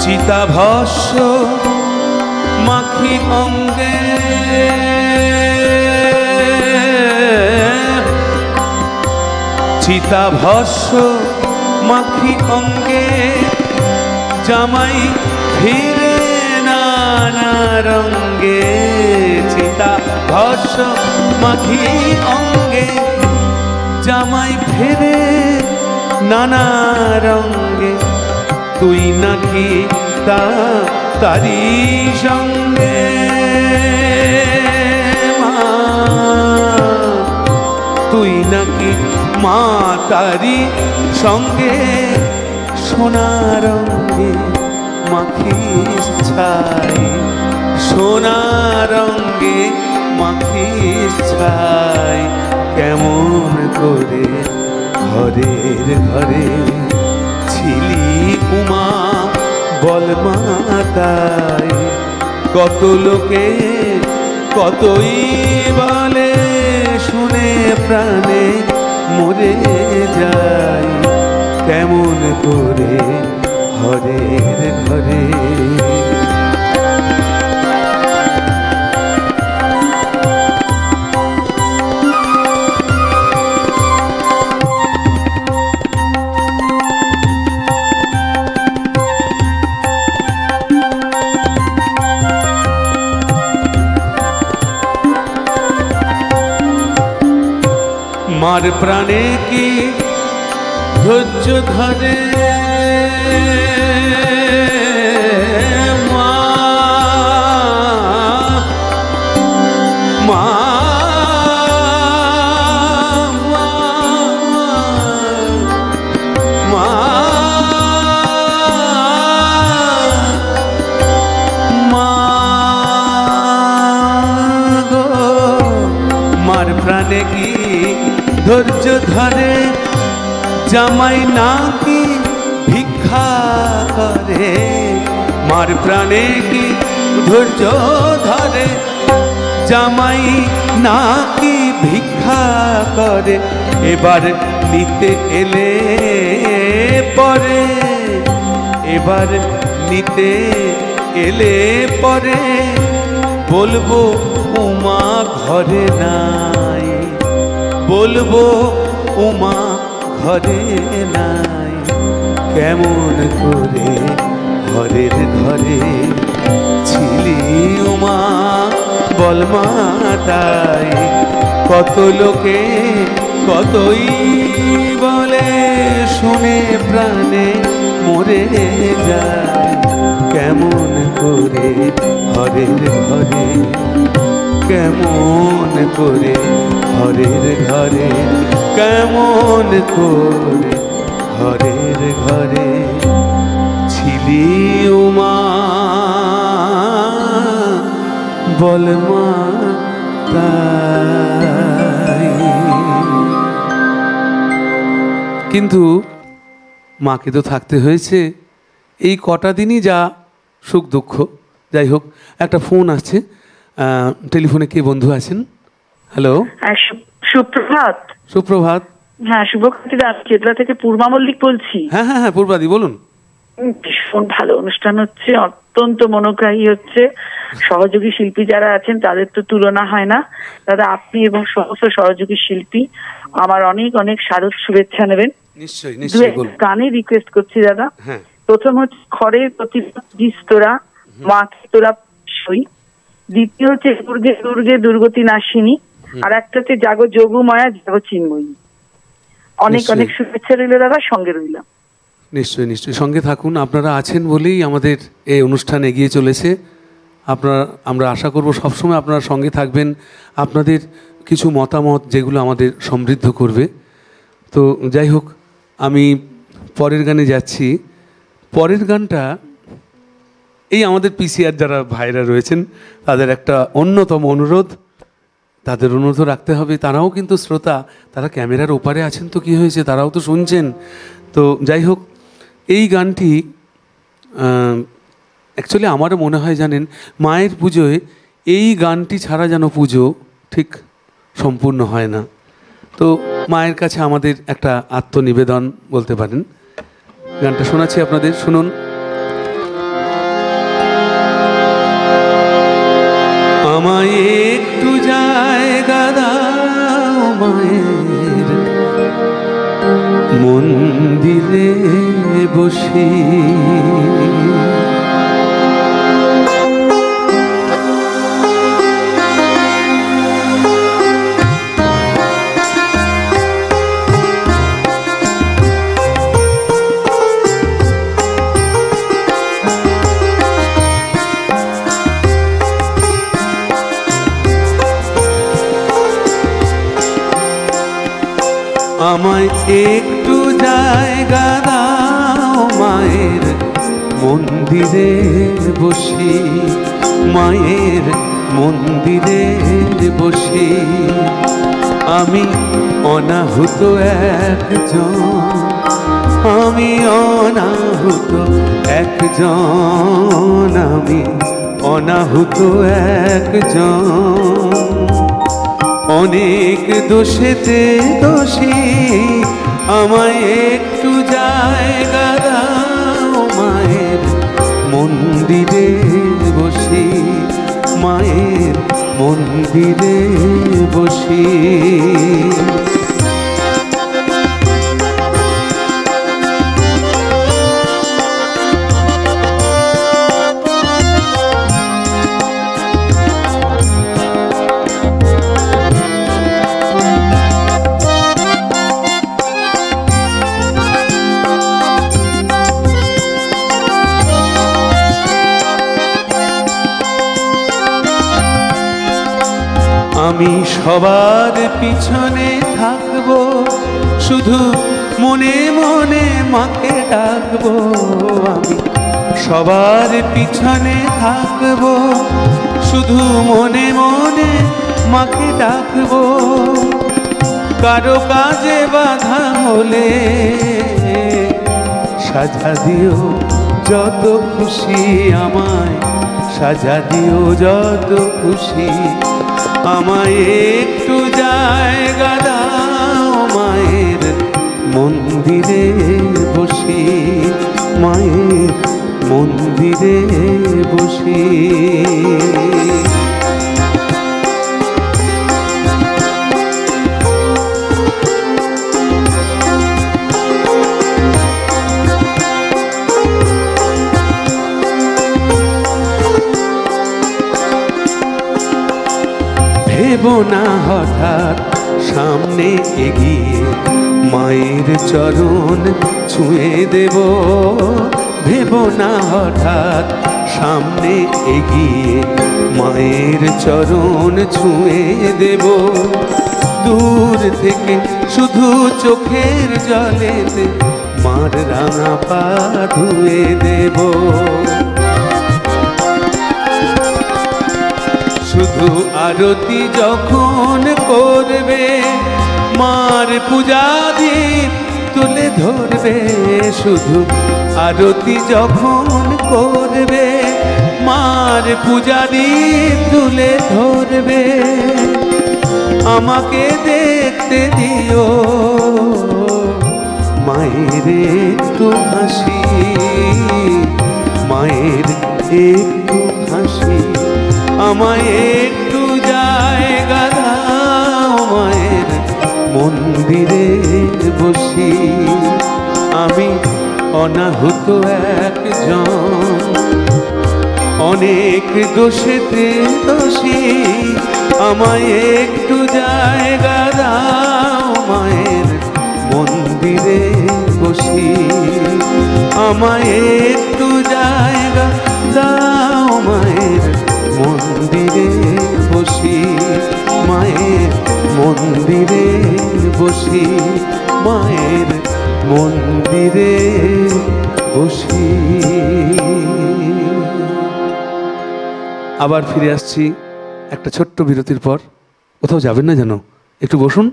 চিতাভস্য মাখি অঙ্গে, চিতাভস্য মাখি অঙ্গে, জামাই ফিরে নানা রঙ্গে। চিতাভস্য মাখি অঙ্গে, জামাই ফিরে নানা রঙ্গে। তুই নাকি তারি সঙ্গে, মা তুই নাকি মা তারি সঙ্গে। সোনা রঙ্গে মাখিস ছাই, সোনা রঙ্গে মাখিস ছাই। কেমন করে ঘরের ঘরে ছিলি উমা, বল মাতাই। কত লোকে কতই বলে, শুনে প্রাণে মরে যায়। কেমন করে হরের ঘরে। মার প্রাণে কি ধৈর্য ধরে, মা প্রাণে কি ধৈর্য ধরে, জামাই নাকি ভিক্ষা করে, মার প্রাণে কি ধৈর্য ধরে, জামাই নাকি ভিক্ষা করে। এবার নিতে এলে পরে, এবার নিতে এলে পরে বলবো উমা ঘরে নাই, বলবো উমা ঘরে নাই। কেমন করে ঘরের ঘরে ছিলি উমা বল মা তাই, কত লোকে কতই বলে শুনে প্রাণে মরে যায়। কেমন করে ঘরের ঘরে, কেমন করে ঘরের ঘরে, কেমন করে ঘরের ঘরে ছিলি উমা বল মা তাই। কিন্তু মাকে তো থাকতে হয়েছে এই কটা দিনই, যা সুখ দুঃখ। যাই হোক, একটা ফোন আসছে, টেলিফোনে কে বন্ধু আছেন? হ্যালো, সুপ্রভাত। সুপ্রভাত। হ্যাঁ, শুভকান্তি দাস, চেতলা থেকে পূর্বা মল্লিক বলছি। হ্যাঁ হ্যাঁ হ্যাঁ, পূর্বাদি বলুন। ভীষণ ভালো অনুষ্ঠান হচ্ছে, অত্যন্ত মনোগ্রাহী হচ্ছে। সহযোগী শিল্পী যারা আছেন তাদের তো তুলনা হয় না। দাদা, আপনি এবং সমস্ত সহযোগী শিল্পী আমার অনেক অনেক শারদ শুভেচ্ছা নেবেন। নিশ্চয়ই নিশ্চয়ই। গানে রিকোয়েস্ট করছি দাদা। হ্যাঁ। প্রথম হচ্ছে খড়ের প্রতিদিস তোরা মাকে তোরা সই, দ্বিতীয় হচ্ছে দুর্গে দুর্গে দুর্গতি নাশিনী, আর একটা হচ্ছে জাগো যোগু মায়া জাগো চিন্ময়ী। অনেক অনেক শুভেচ্ছা রইল দাদা, সঙ্গে রইলাম। নিশ্চয়ই নিশ্চয়ই, সঙ্গে থাকুন। আপনারা আছেন বলেই আমাদের এই অনুষ্ঠান এগিয়ে চলেছে। আমরা আশা করব সবসময় আপনারা সঙ্গে থাকবেন, আপনাদের কিছু মতামত যেগুলো আমাদের সমৃদ্ধ করবে। তো যাই হোক, আমি পরের গানে যাচ্ছি। পরের গানটা এই আমাদের পিসিআর যারা ভাইরা রয়েছেন তাদের একটা অন্যতম অনুরোধ, তাদের অনুরোধ রাখতে হবে। তারাও কিন্তু শ্রোতা, তারা ক্যামেরার ওপারে আছেন, তো কি হয়েছে, তারাও তো শুনছেন। তো যাই হোক, এই গানটি অ্যাকচুয়ালি আমারও মনে হয় জানেন, মায়ের পুজোয় এই গানটি ছাড়া যেন পুজো ঠিক সম্পূর্ণ হয় না। তো মায়ের কাছে আমাদের একটা আত্মনিবেদন বলতে পারেন। গানটা শোনাচ্ছি আপনাদের, শুনুন। আমায় একটু জায়গা দাও মায়ের মন্দিরে বসে, আমায় একটু জায়গা দাও মায়ের মন্দিরে বসে, মায়ের মন্দিরে বসে। আমি অনাহুত একজন, আমি অনাহুত একজন, আমি অনাহুত একজন। অনেক দোষেতে দোষী, আমায় একটু জায়গা দাও মায়ের মন্দিরে বসি, মায়ের মন্দিরে বসি। আমি সবার পিছনে থাকবো, শুধু মনে মনে মাকে ডাকবো। আমি সবার পিছনে থাকবো, শুধু মনে মনে মাকে ডাকবো, কারো কাজে বাধা হলে সাজা দিও যত খুশি আমায়, সাজা দিও যত খুশি। আমায় একটু জায়গা দাও মায়ের মন্দিরে বসি, মায়ের মন্দিরে বসি। ভেবো না হঠাৎ সামনে এগিয়ে মায়ের চরণ ছুঁয়ে দেব, ভেবো না হঠাৎ সামনে এগিয়ে মায়ের চরণ ছুঁয়ে দেব। দূর থেকে শুধু চোখের জলেতে মার রাঙা পা ধুয়ে দেব। শুধু আরতি যখন করবে মার পূজা দীপ তুলে ধরবে, শুধু আরতি যখন করবে মার পূজা দীপ তুলে ধরবে। আমাকে দেখতে দিও মায়ের একটু হাসি, মায়ের একটু হাসি। আমায় একটু জায়গা দাও মায়ের মন্দিরে বসি। আমি অনাহুত একজন, অনেক দোষেতে দোষী। আমায় একটু জায়গা দাও মায়ের মন্দিরে বসি। আমায় একটু জায়গা দাও মায়ের মন্দিরে বসি, মায়ের মন্দিরে বসি, মায়ের মন্দিরে বসি। আবার ফিরে আসছি একটা ছোট্ট বিরতির পর। কোথাও যাবেন না যেন, একটু বসুন,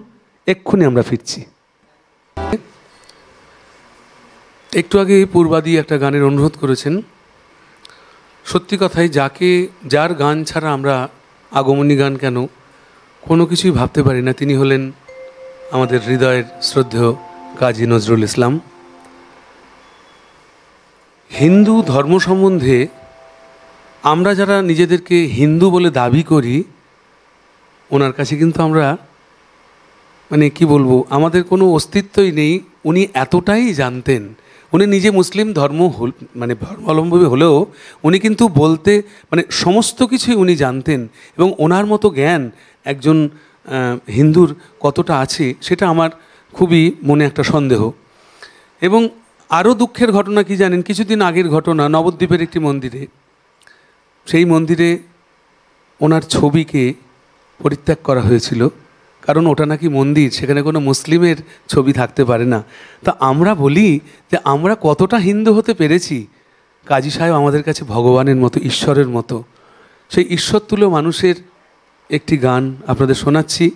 এক্ষুনি আমরা ফিরছি। একটু আগে পূর্বাদি একটা গানের অনুরোধ করেছেন। সত্যি কথাই, যার গান ছাড়া আমরা আগমনী গান কেন কোনো কিছুই ভাবতে পারি না, তিনি হলেন আমাদের হৃদয়ের শ্রদ্ধেয় কাজী নজরুল ইসলাম। হিন্দু ধর্ম সম্বন্ধে আমরা যারা নিজেদেরকে হিন্দু বলে দাবি করি, ওনার কাছে কিন্তু আমরা মানে কি বলবো, আমাদের কোনো অস্তিত্বই নেই। উনি এতটাই জানতেন। উনি নিজে মুসলিম ধর্মাবলম্বী হলেও উনি কিন্তু বলতে মানে সমস্ত কিছুই উনি জানতেন, এবং ওনার মতো জ্ঞান একজন হিন্দুর কতটা আছে সেটা আমার খুবই মনে একটা সন্দেহ। এবং আরও দুঃখের ঘটনা কি জানেন, কিছুদিন আগের ঘটনা, নবদ্বীপের একটি মন্দিরে, সেই মন্দিরে ওনার ছবিকে পরিত্যাগ করা হয়েছিল, কারণ ওটা নাকি মন্দির, সেখানে কোনো মুসলিমের ছবি থাকতে পারে না। তা আমরা বলি যে আমরা কতটা হিন্দু হতে পেরেছি। কাজী সাহেব আমাদের কাছে ভগবানের মতো, ঈশ্বরের মতো। সেই ঈশ্বরতুল্য মানুষের একটি গান আপনাদের শোনাচ্ছি,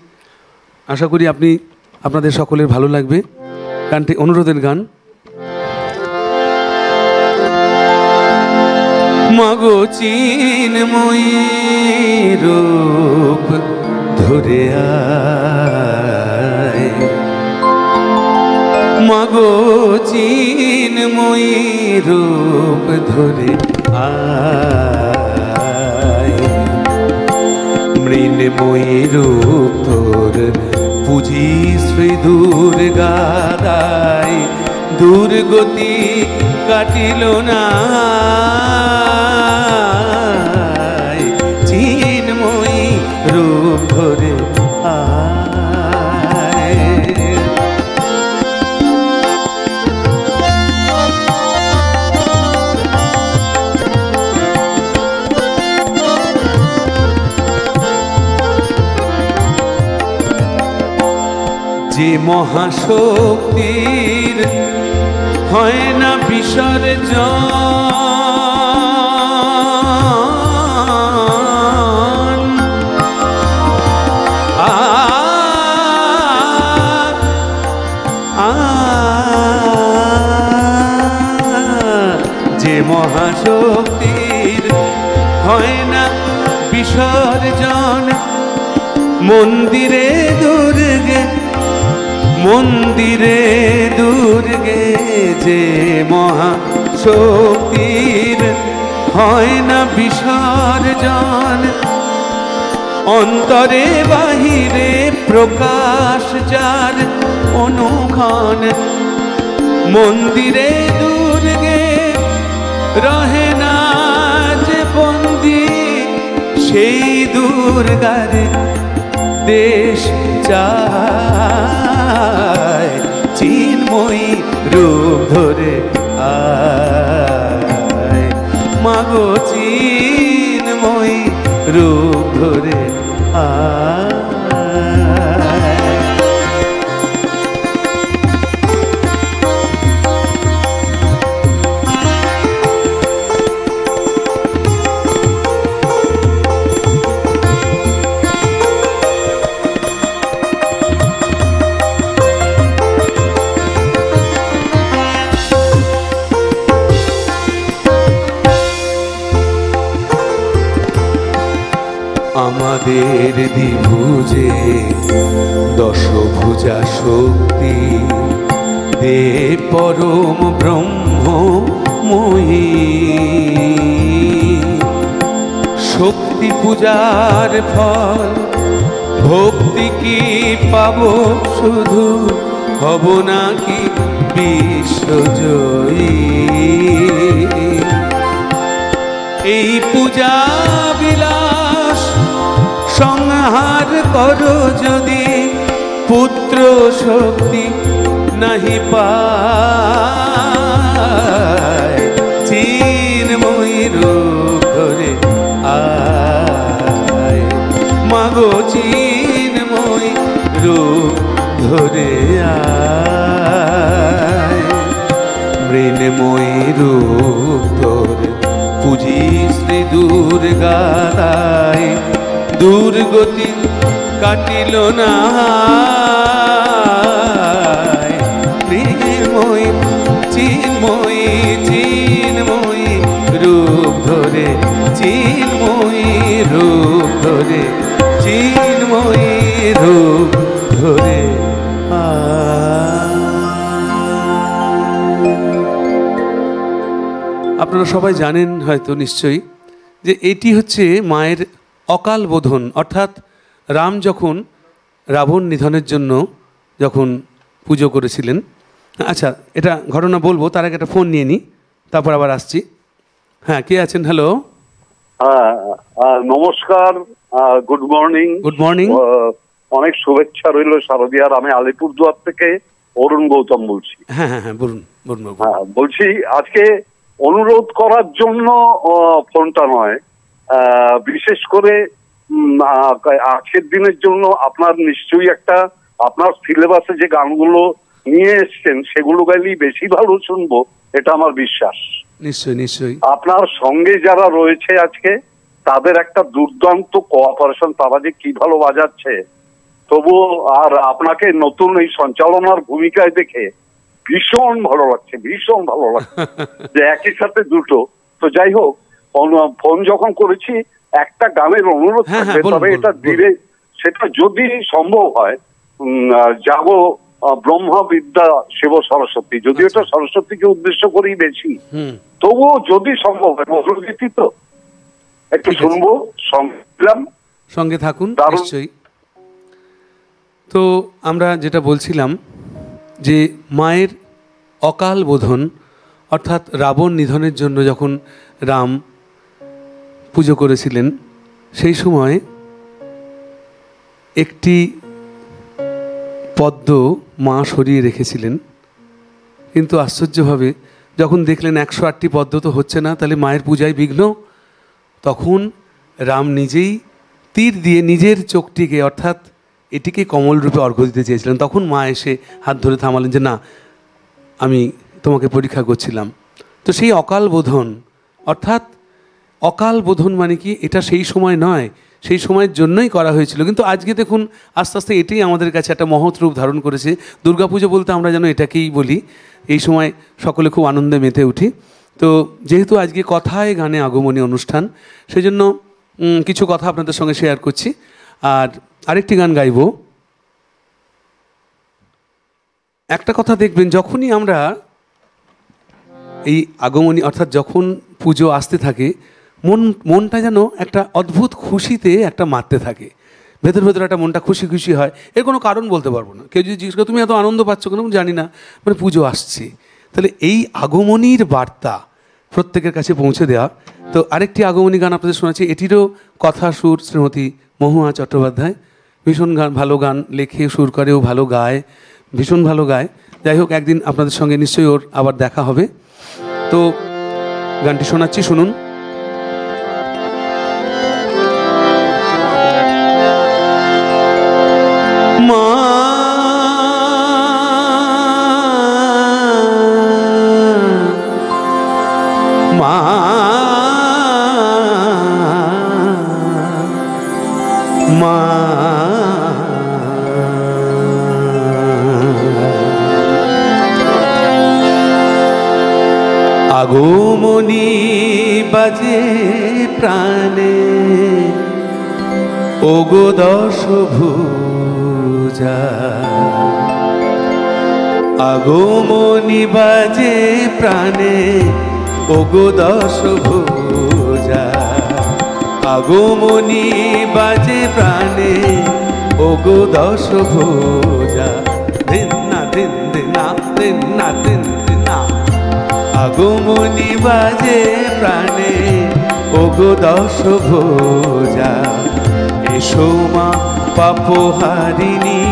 আশা করি আপনাদের সকলের ভালো লাগবে। গানটি অনুরোধের গান। মাগো চিন্ময়ী রূপ ধরে আয়, মাগো চিন্ময়ী রূপ ধরে আয়, মৃন্ময়ী রূপ তোর পুজি শ্রী দুর্গা দায়, দুর্গতি কাটিল না চিন্ময়ী রূপ ধরে আয়। যে মহাশক্তির হয় না বিসর্জন, মহাশক্তির হয় না বিসর্জন। মন্দিরে দুর্গে মন্দিরে দুর্গে যে মহাশক্তির হয় না বিসর্জন। অন্তরে বাহিরে প্রকাশ যার অনুক্ষণ। মন্দিরে দুর্গে রহে না যে বন্দি, সেই দুর্গার দেশ চায় চিন্ময়ী রূপ ধরে আয়। মাগো চিন্ময়ী রূপ ধরে আয়। আমাদের দ্বিভুজে দশভুজা শক্তি, দে পরম ব্রহ্মময়ী। শক্তি পূজার ফল ভক্তি কি পাব শুধু, হব নাকি বিশ্বজয়ী। এই পূজা বিলাস সংহার করো যদি, পুত্র শক্তি নাহি পায়। চিন্ময়ী রূপ ধরে আয়। মাগো চিন্ময়ী রূপ ধরে আয়। মৃন্ময়ী রূপ ধরে পুজি শ্রী দুর্গায়। দুর্গতি কাটিল না চিন্ময়ী চিন্ময়ী চিন্ময়ী রূপ ধরে, চিন্ময়ী রূপ ধরে, চিন্ময়ী রূপ ধরে আপনারা সবাই জানেন হয়তো নিশ্চয়ই যে এটি হচ্ছে মায়ের অকাল বোধন। অর্থাৎ রাম যখন রাবণ নিধনের জন্য যখন পুজো করেছিলেন। আচ্ছা, এটা ঘটনা বলবো, তার আগে একটা ফোন নিয়ে নিই, তারপর আবার আসছি। হ্যাঁ, কে আছেন? হ্যালো, নমস্কার, গুড মর্নিং। গুড মর্নিং, অনেক শুভেচ্ছা রইল শারদিয়ার। আমি আলিপুরদুয়ার থেকে অরুণ গৌতম বলছি। হ্যাঁ হ্যাঁ হ্যাঁ, বলুন বলুন। বলছি আজকে অনুরোধ করার জন্য ফোনটা নয়, বিশেষ করে আজকের দিনের জন্য আপনার নিশ্চয়ই একটা আপনার সিলেবাসে যে গানগুলো নিয়ে এসছেন সেগুলো গাইলেই বেশি ভালো শুনবো, এটা আমার বিশ্বাস। নিশ্চয়ই নিশ্চয়ই। আপনার সঙ্গে যারা রয়েছে আজকে তাদের একটা দুর্দান্ত কোঅপারেশন, তারা যে কি ভালো বাজাচ্ছে। তবুও আর আপনাকে নতুন এই সঞ্চালনার ভূমিকায় দেখে ভীষণ ভালো লাগছে, ভীষণ ভালো লাগছে যে একই সাথে দুটো। তো যাই হোক, ফোন যখন করেছি একটা গানের অনুরোধ থাকবে, তবে এটা ধীরে, সেটা যদি সম্ভব হয়, যাবো ব্রহ্মবিদ্যা শিব সরস্বতী, যদি এটা সরস্বতীকে উদ্দেশ্য করেই বেশি, তবুও যদি সম্ভব হয় মধুরগীতি তো একটু শুনবো, সঙ্গে থাকুন নিশ্চয়ই। তো আমরা যেটা বলছিলাম যে মায়ের অকাল বোধন, অর্থাৎ রাবণ নিধনের জন্য যখন রাম পুজো করেছিলেন সেই সময় একটি পদ্ম মা সরিয়ে রেখেছিলেন। কিন্তু আশ্চর্যভাবে যখন দেখলেন 108টি পদ্ম তো হচ্ছে না, তাহলে মায়ের পূজায় বিঘ্ন, তখন রাম নিজেই তীর দিয়ে নিজের চোখটিকে, অর্থাৎ এটিকে কমল রূপে অর্ঘ্য দিতে চেয়েছিলেন। তখন মা এসে হাত ধরে থামালেন যে না, আমি তোমাকে পরীক্ষা করছিলাম। তো সেই অকাল বোধন, অর্থাৎ অকাল বোধন মানে কি, এটা সেই সময় নয়, সেই সময়ের জন্যই করা হয়েছিল। কিন্তু আজকে দেখুন আস্তে আস্তে এটাই আমাদের কাছে একটা মহৎ রূপ ধারণ করেছে। দুর্গাপুজো বলতে আমরা যেন এটাকেই বলি। এই সময় সকলে খুব আনন্দে মেতে উঠি। তো যেহেতু আজকে কথায় গানে আগমনী অনুষ্ঠান, সেই জন্য কিছু কথা আপনাদের সঙ্গে শেয়ার করছি। আর আরেকটি গান গাইব। একটা কথা দেখবেন, যখনই আমরা এই আগমনী অর্থাৎ যখন পুজো আসতে থাকে, মনটা যেন একটা অদ্ভুত খুশিতে একটা মারতে থাকে, ভেতর ভেতর একটা মনটা খুশি খুশি হয়। এর কোনো কারণ বলতে পারবো না। কেউ যদি জিজ্ঞেস করে তুমি এত আনন্দ পাচ্ছ কেন, জানি না, মানে পুজো আসছে। তাহলে এই আগমনীর বার্তা প্রত্যেকের কাছে পৌঁছে দেওয়া। তো আরেকটি আগমনী গান আপনাদের শোনাচ্ছি, এটিরও কথা সুর শ্রীমতী মহুয়া চট্টোপাধ্যায়। ভীষণ ভালো গান লেখে, সুর করেও ভালো গায়, ভীষণ ভালো গায়। যাই হোক, একদিন আপনাদের সঙ্গে নিশ্চয়ই ওর আবার দেখা হবে। তো গানটি শোনাচ্ছি, শুনুন। আগমনী বাজে প্রাণে ওগো দশভুজা, আগমনী বাজে প্রাণে ওগো দশভুজা, আগমনী বাজে প্রাণে ওগো দশভুজা, দিন না দিন দিনা দিন না দিন দিনা, আগমনী বাজে প্রাণে ওগো দশভুজা, এসো মা পাপহারিণী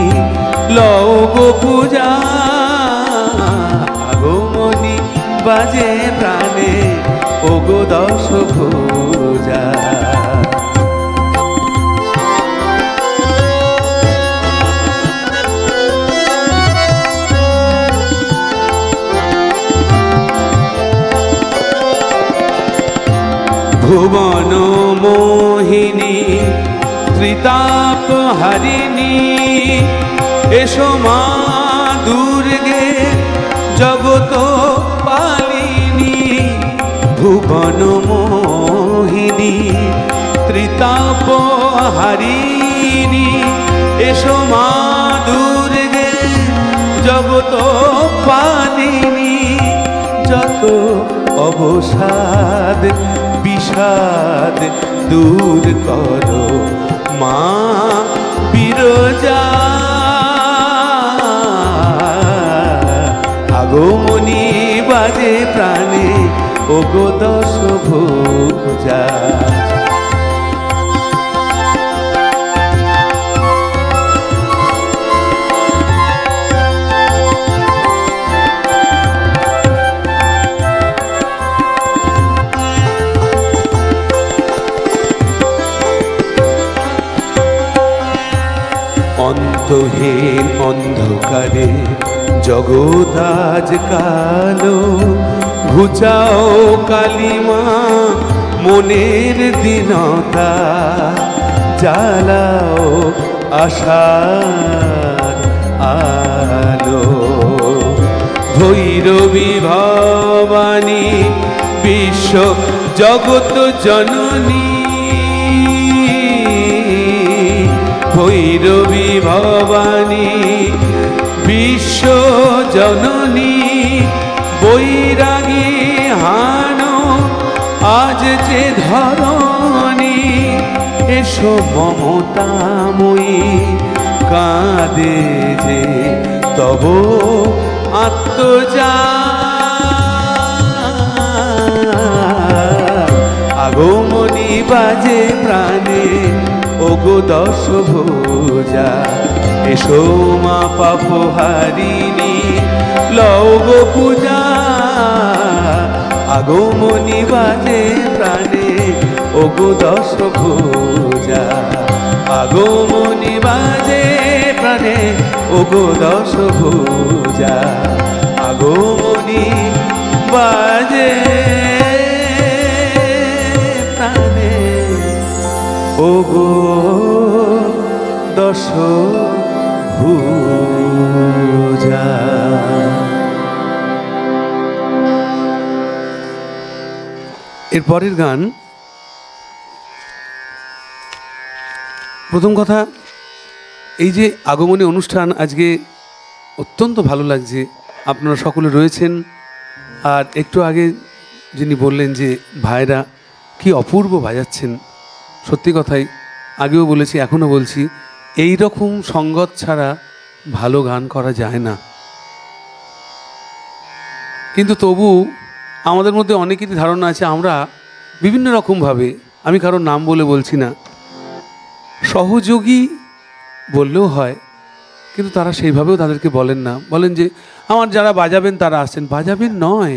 লও গো পূজা, আগমনী বাজে প্রাণে ওগো দশভুজা। ভুবন মোহিনী ত্রিতাপ হারিণী, এসো মা দুর্গে জগত পালিনী, ভুবন মোহিনী ত্রিতাপ হারিণী, এসো মা দুর্গে জগত পালিনী, যত অবসাদ বিষাদ দূর করো মা বিরজা, আগমনী বাজে প্রাণে ওগো দশভুজা। অন্তহীন অন্ধকারে জগদাজ কালো, ঘুচাও কালিমা মনের দীনতা, জ্বালাও আশার আলো, ভৈরবী ভবানী বিশ্ব জগৎ জননী, ভৈরবী ভবানী বিশ্ব জননী, বৈরাগী হানো আজ যে ধরণী, এসো মমতাময়ী কাঁদে যে তব আত্মজা, আগমনী বাজে প্রাণে ওগো দশভুজা, এসো মা পাপহারিণী লও গো পূজা, আগমনী বাজে প্রাণে ওগো দশভুজা, আগমনী বাজে প্রাণে ওগো দশভুজা, আগমনী বাজে প্রাণে ওগো দশভুজা। এরপরের গান, প্রথম কথা এই যে আগমনী অনুষ্ঠান আজকে অত্যন্ত ভালো লাগছে, আপনারা সকলে রয়েছেন। আর একটু আগে যিনি বললেন যে ভাইরা কি অপূর্ব বাজাচ্ছেন, সত্যি কথাই আগেও বলেছি এখনও বলছি, এই রকম সঙ্গত ছাড়া ভালো গান করা যায় না। কিন্তু তবু আমাদের মধ্যে অনেকেরই ধারণা আছে আমরা বিভিন্ন রকমভাবে, আমি কারোর নাম বলে বলছি না, সহযোগী বললেও হয়, কিন্তু তারা সেইভাবেও তাদেরকে বলেন না, বলেন যে আমার যারা বাজাবেন তারা আসছেন। বাজাবেন নয়,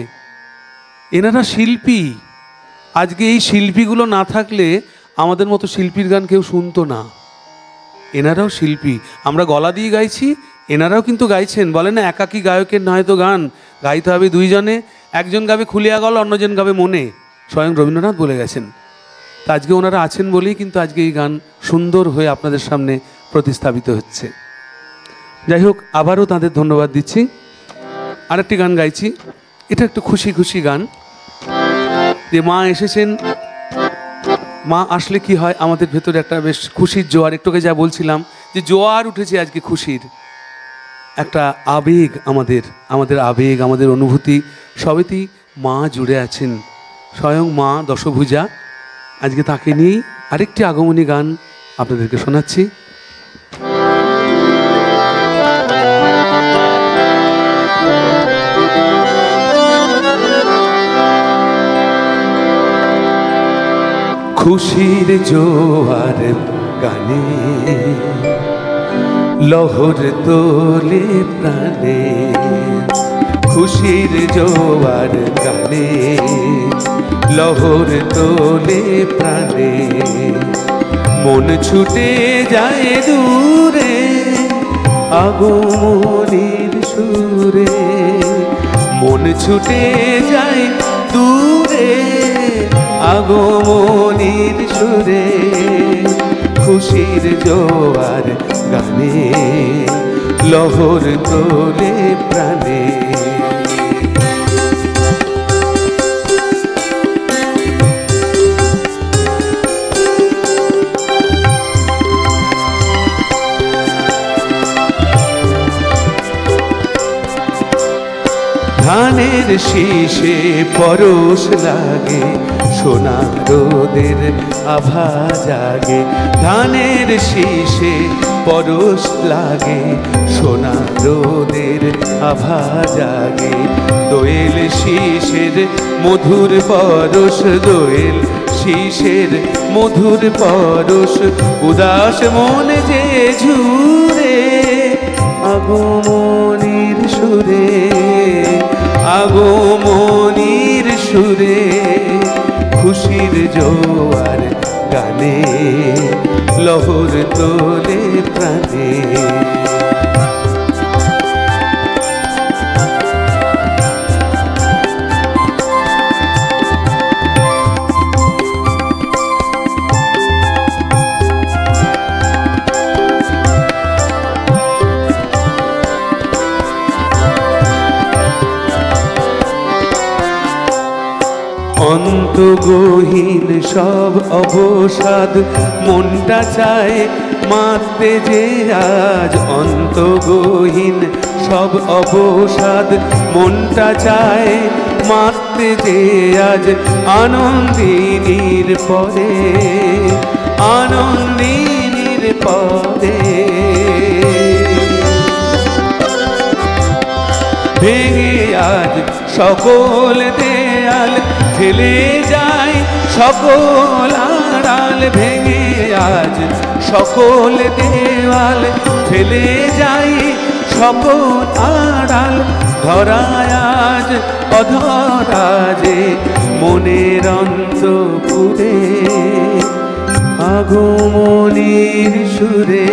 এনারা শিল্পী। আজকে এই শিল্পীগুলো না থাকলে আমাদের মতো শিল্পীর গান কেউ শুনতো না। এনারাও শিল্পী, আমরা গলা দিয়ে গাইছি, এনারাও কিন্তু গাইছেন। বলে না একাকী গায়কের নয় তো গান, গাইতে হবে দুইজনে, একজন গাবে খুলিয়া গলা, অন্যজন গাবে মনে, স্বয়ং রবীন্দ্রনাথ বলে গেছেন। তা আজকে ওনারা আছেন বলেই কিন্তু আজকে এই গান সুন্দর হয়ে আপনাদের সামনে প্রতিস্থাপিত হচ্ছে। যাই হোক, আবারও তাদের ধন্যবাদ দিচ্ছি। আরেকটি গান গাইছি, এটা একটু খুশি খুশি গান, যে মা এসেছেন। মা আসলে কি হয়, আমাদের ভেতরে একটা বেশ খুশির জোয়ার, একটুকে যা বলছিলাম যে জোয়ার উঠেছে আজকে খুশির, একটা আবেগ, আমাদের আবেগ, আমাদের অনুভূতি সবেতেই মা জুড়ে আছেন, স্বয়ং মা দশভুজা। আজকে তাকে নিয়েই আরেকটি আগমনী গান আপনাদেরকে শোনাচ্ছি। খুশির জোয়ার গানে লহর তোলে প্রাণে, খুশির জোয়ার গানে লহর তোলে প্রাণে, মন ছুটে যায় দূরে আগমনীর সুরে, মন ছুটে যায় দূরে আগমনীর সুরে, খুশির জোয়ার গানে লহর তোলে প্রাণে। ধানের শীষে পরশ লাগে, সোনা রোদের আভা জাগে, ধানের শীষে পরশ লাগে, সোনা রোদের আভা জাগে, দোয়েল শীষের মধুর পরশ, দোয়েল শীষের মধুর পরশ, উদাস মন যে ঝুরে আগমনীর সুরে, আগমনীর সুরে, খুশির জোয়ার গানে লহর তোলে প্রাণে। অন্তগহীন সব অবসাদ মনটা চায় মারতে যে আজ, অন্তগহীন সব অবসাদ মনটা চায় মারতে যে আজ, আনন্দিনীর পরে আনন্দিনীর পরে, ভেঙে আজ সকল দেয়াল ফেলে যায় সকল আড়াল, ভেঙে আজ সকল দেওয়াল ফেলে যায় সকল আড়াল, ধরায় আজ অধরা যে মনের অন্তপুরে আগমনীর সুরে,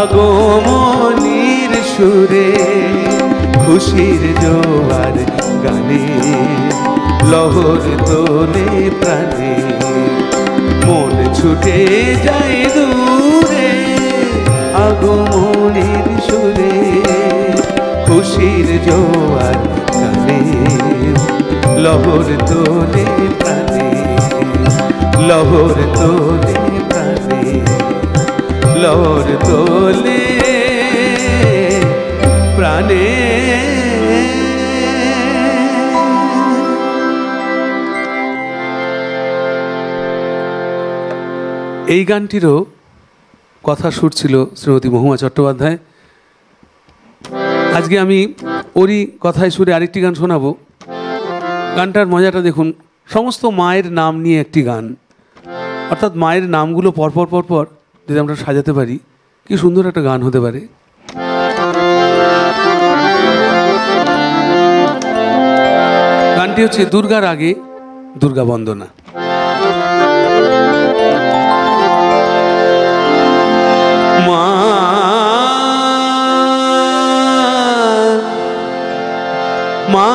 আগমনীর সুরে, খুশির জোয়ার গানে লহর তোলে প্রাণে, মন ছুটে যায় দূরে আগমনীর সুরে, খুশির জোয়ার গানে লহর তোলে প্রাণে, লহর তোলে প্রাণে, লহর তোলে প্রাণে। এই গানটিরও কথা সুর ছিল শ্রীমতী মহুয়া চট্টোপাধ্যায়। আজকে আমি ওরই কথায় সুরে আরেকটি গান শোনাবো। গানটার মজাটা দেখুন, সমস্ত মায়ের নাম নিয়ে একটি গান, অর্থাৎ মায়ের নামগুলো পরপর পরপর যদি আমরা সাজাতে পারি কি সুন্দর একটা গান হতে পারে। গানটি হচ্ছে দুর্গার আগে দুর্গা বন্দনা। মা মা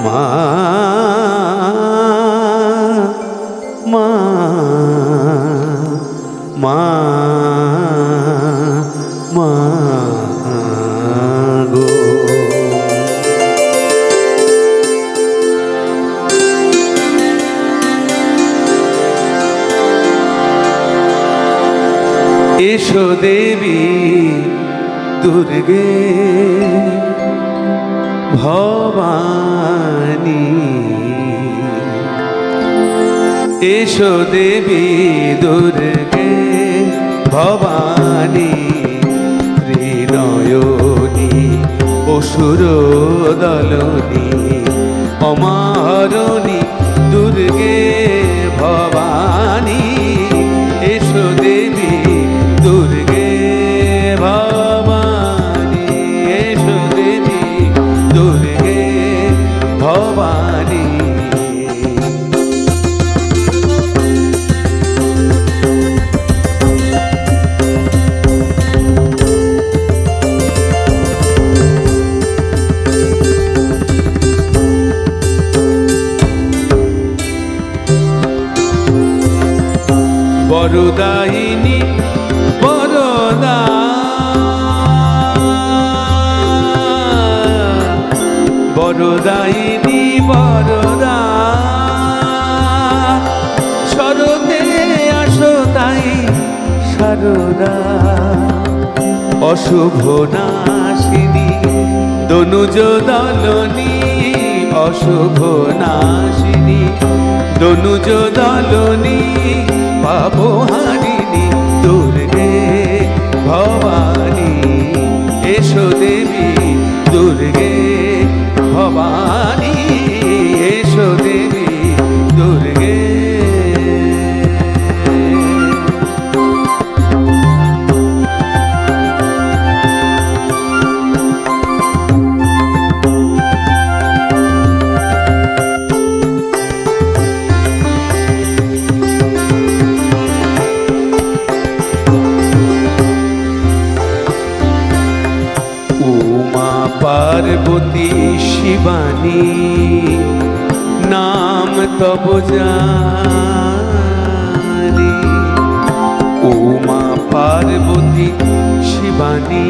মা মা মা মা গো। এসো দেবী দুর্গে ভবানী, এসো দেবী দুর্গে ভবানী, ত্রিনয়নী অসুর দলনী, অমারণী দুর্গে ভবানী, এসো দেবী দুর্গে ভবানী, এসো দেবী দুর্গে ভবানী। বরদায়িনী বরদা, বরদায়িনী বরদা, শরতে আসো তাই শারদা, অশুভ নাশিনী দনুজ দলনী, অশুভ নাশিনী দনুজ দলনী, পাপহারিণী দুর্গে ভবানী, এসো দেবী দুর্গে ভবানী, এসো দেবী দুর্গে। পার্বতী শিবানী নাম তব জানি, উমা পার্বতী শিবানী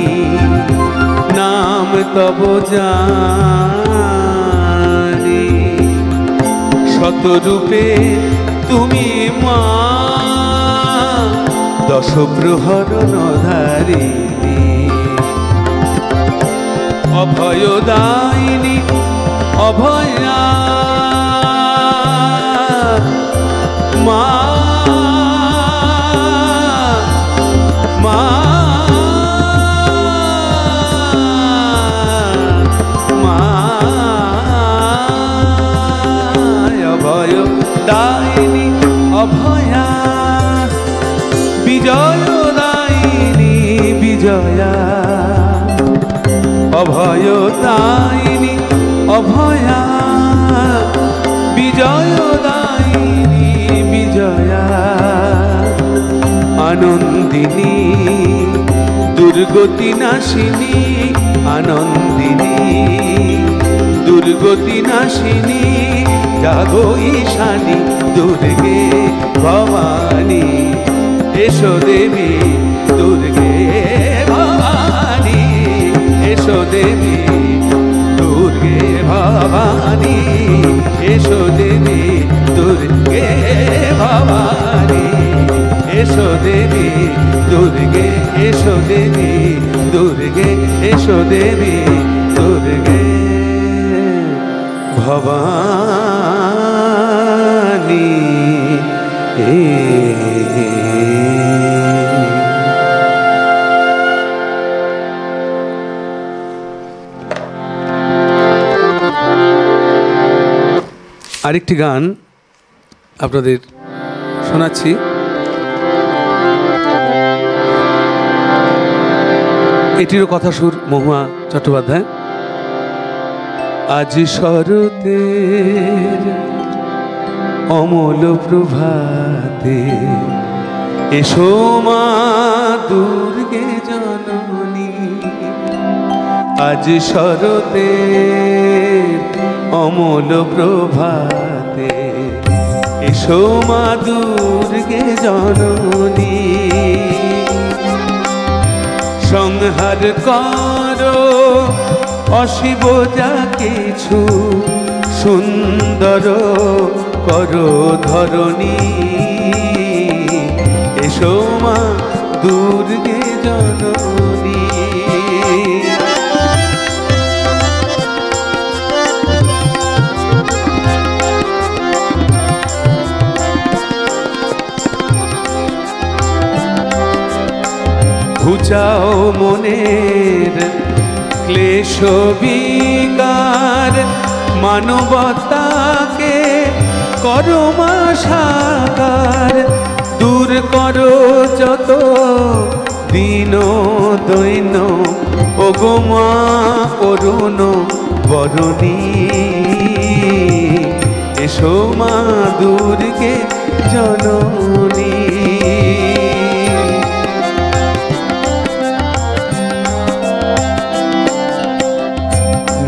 নাম তব জানি, শতরূপে তুমি মা দশ প্রহরণ ধারিণী, অভয়দায়িনী অভয়া মা মা মা, অভয়দায়িনী অভয়া, বিজয়দায়িনী বিজয়া, অভয়দায়িনী অভয়া, বিজয়দায়িনী বিজয়া, আনন্দিনী দুর্গতি নাশিনী, আনন্দিনী দুর্গতি নাশিনী, জাগো ঈশানী দুর্গে ভবানী, এসো দেবী দুর্গে ভবানী, এসো দেবী দুর্গে ভবানী, এসো দেবী দুর্গে ভবানী, এসো দেবী দুর্গে, এসো দেবী দুর্গে, এসো দেবী দুর্গে ভবানী। আরেকটি গান আপনাদের শোনাচ্ছি। এটিরও কথা সুর মহুয়া চট্টোপাধ্যায়। আজ শরতের অমল প্রভাতে এসো মা দুর্গে জননী, আজ শরতের অমল প্রভাতে এসো মা দুর্গে জননী, সংহার করো অশিব যা কিছু, সুন্দর করো ধরণী, এসো মা দুর্গে জননী। ঘুচাও মনের ক্লেশ বিকার, মানবতাকে করো মা সাকার, দূর করো যত দিন দৈন, ওগো মা অরুণ বরণী, এসো মা দুর্গে জননী।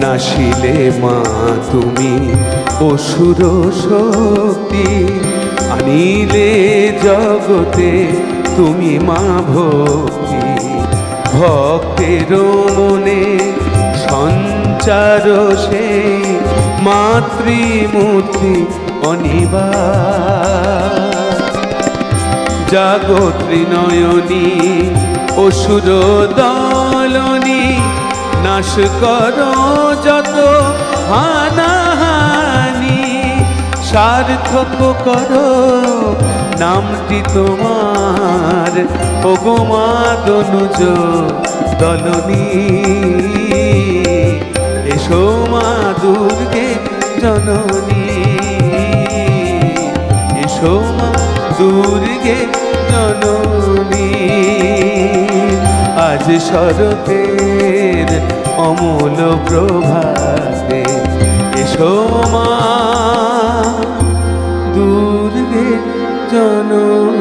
নাশিলে মা তুমি অসুর শক্তি, আনিলে জগতে তুমি মা ভক্তি, ভক্তের মনে সঞ্চার সেই মাতৃমূর্তি অনিবার, জাগত্রী নয়নী অসুর দলনী, নাশ করো যত হানাহানি, সার্থক করো নামটি তোমার, ওগো মা দনুজ দলনী, এসো মা দুর্গে জননী, এসো মা দুর্গে জননী। আজ শরতের অমূল প্রভাতে এসো মা দুর্গে জননী।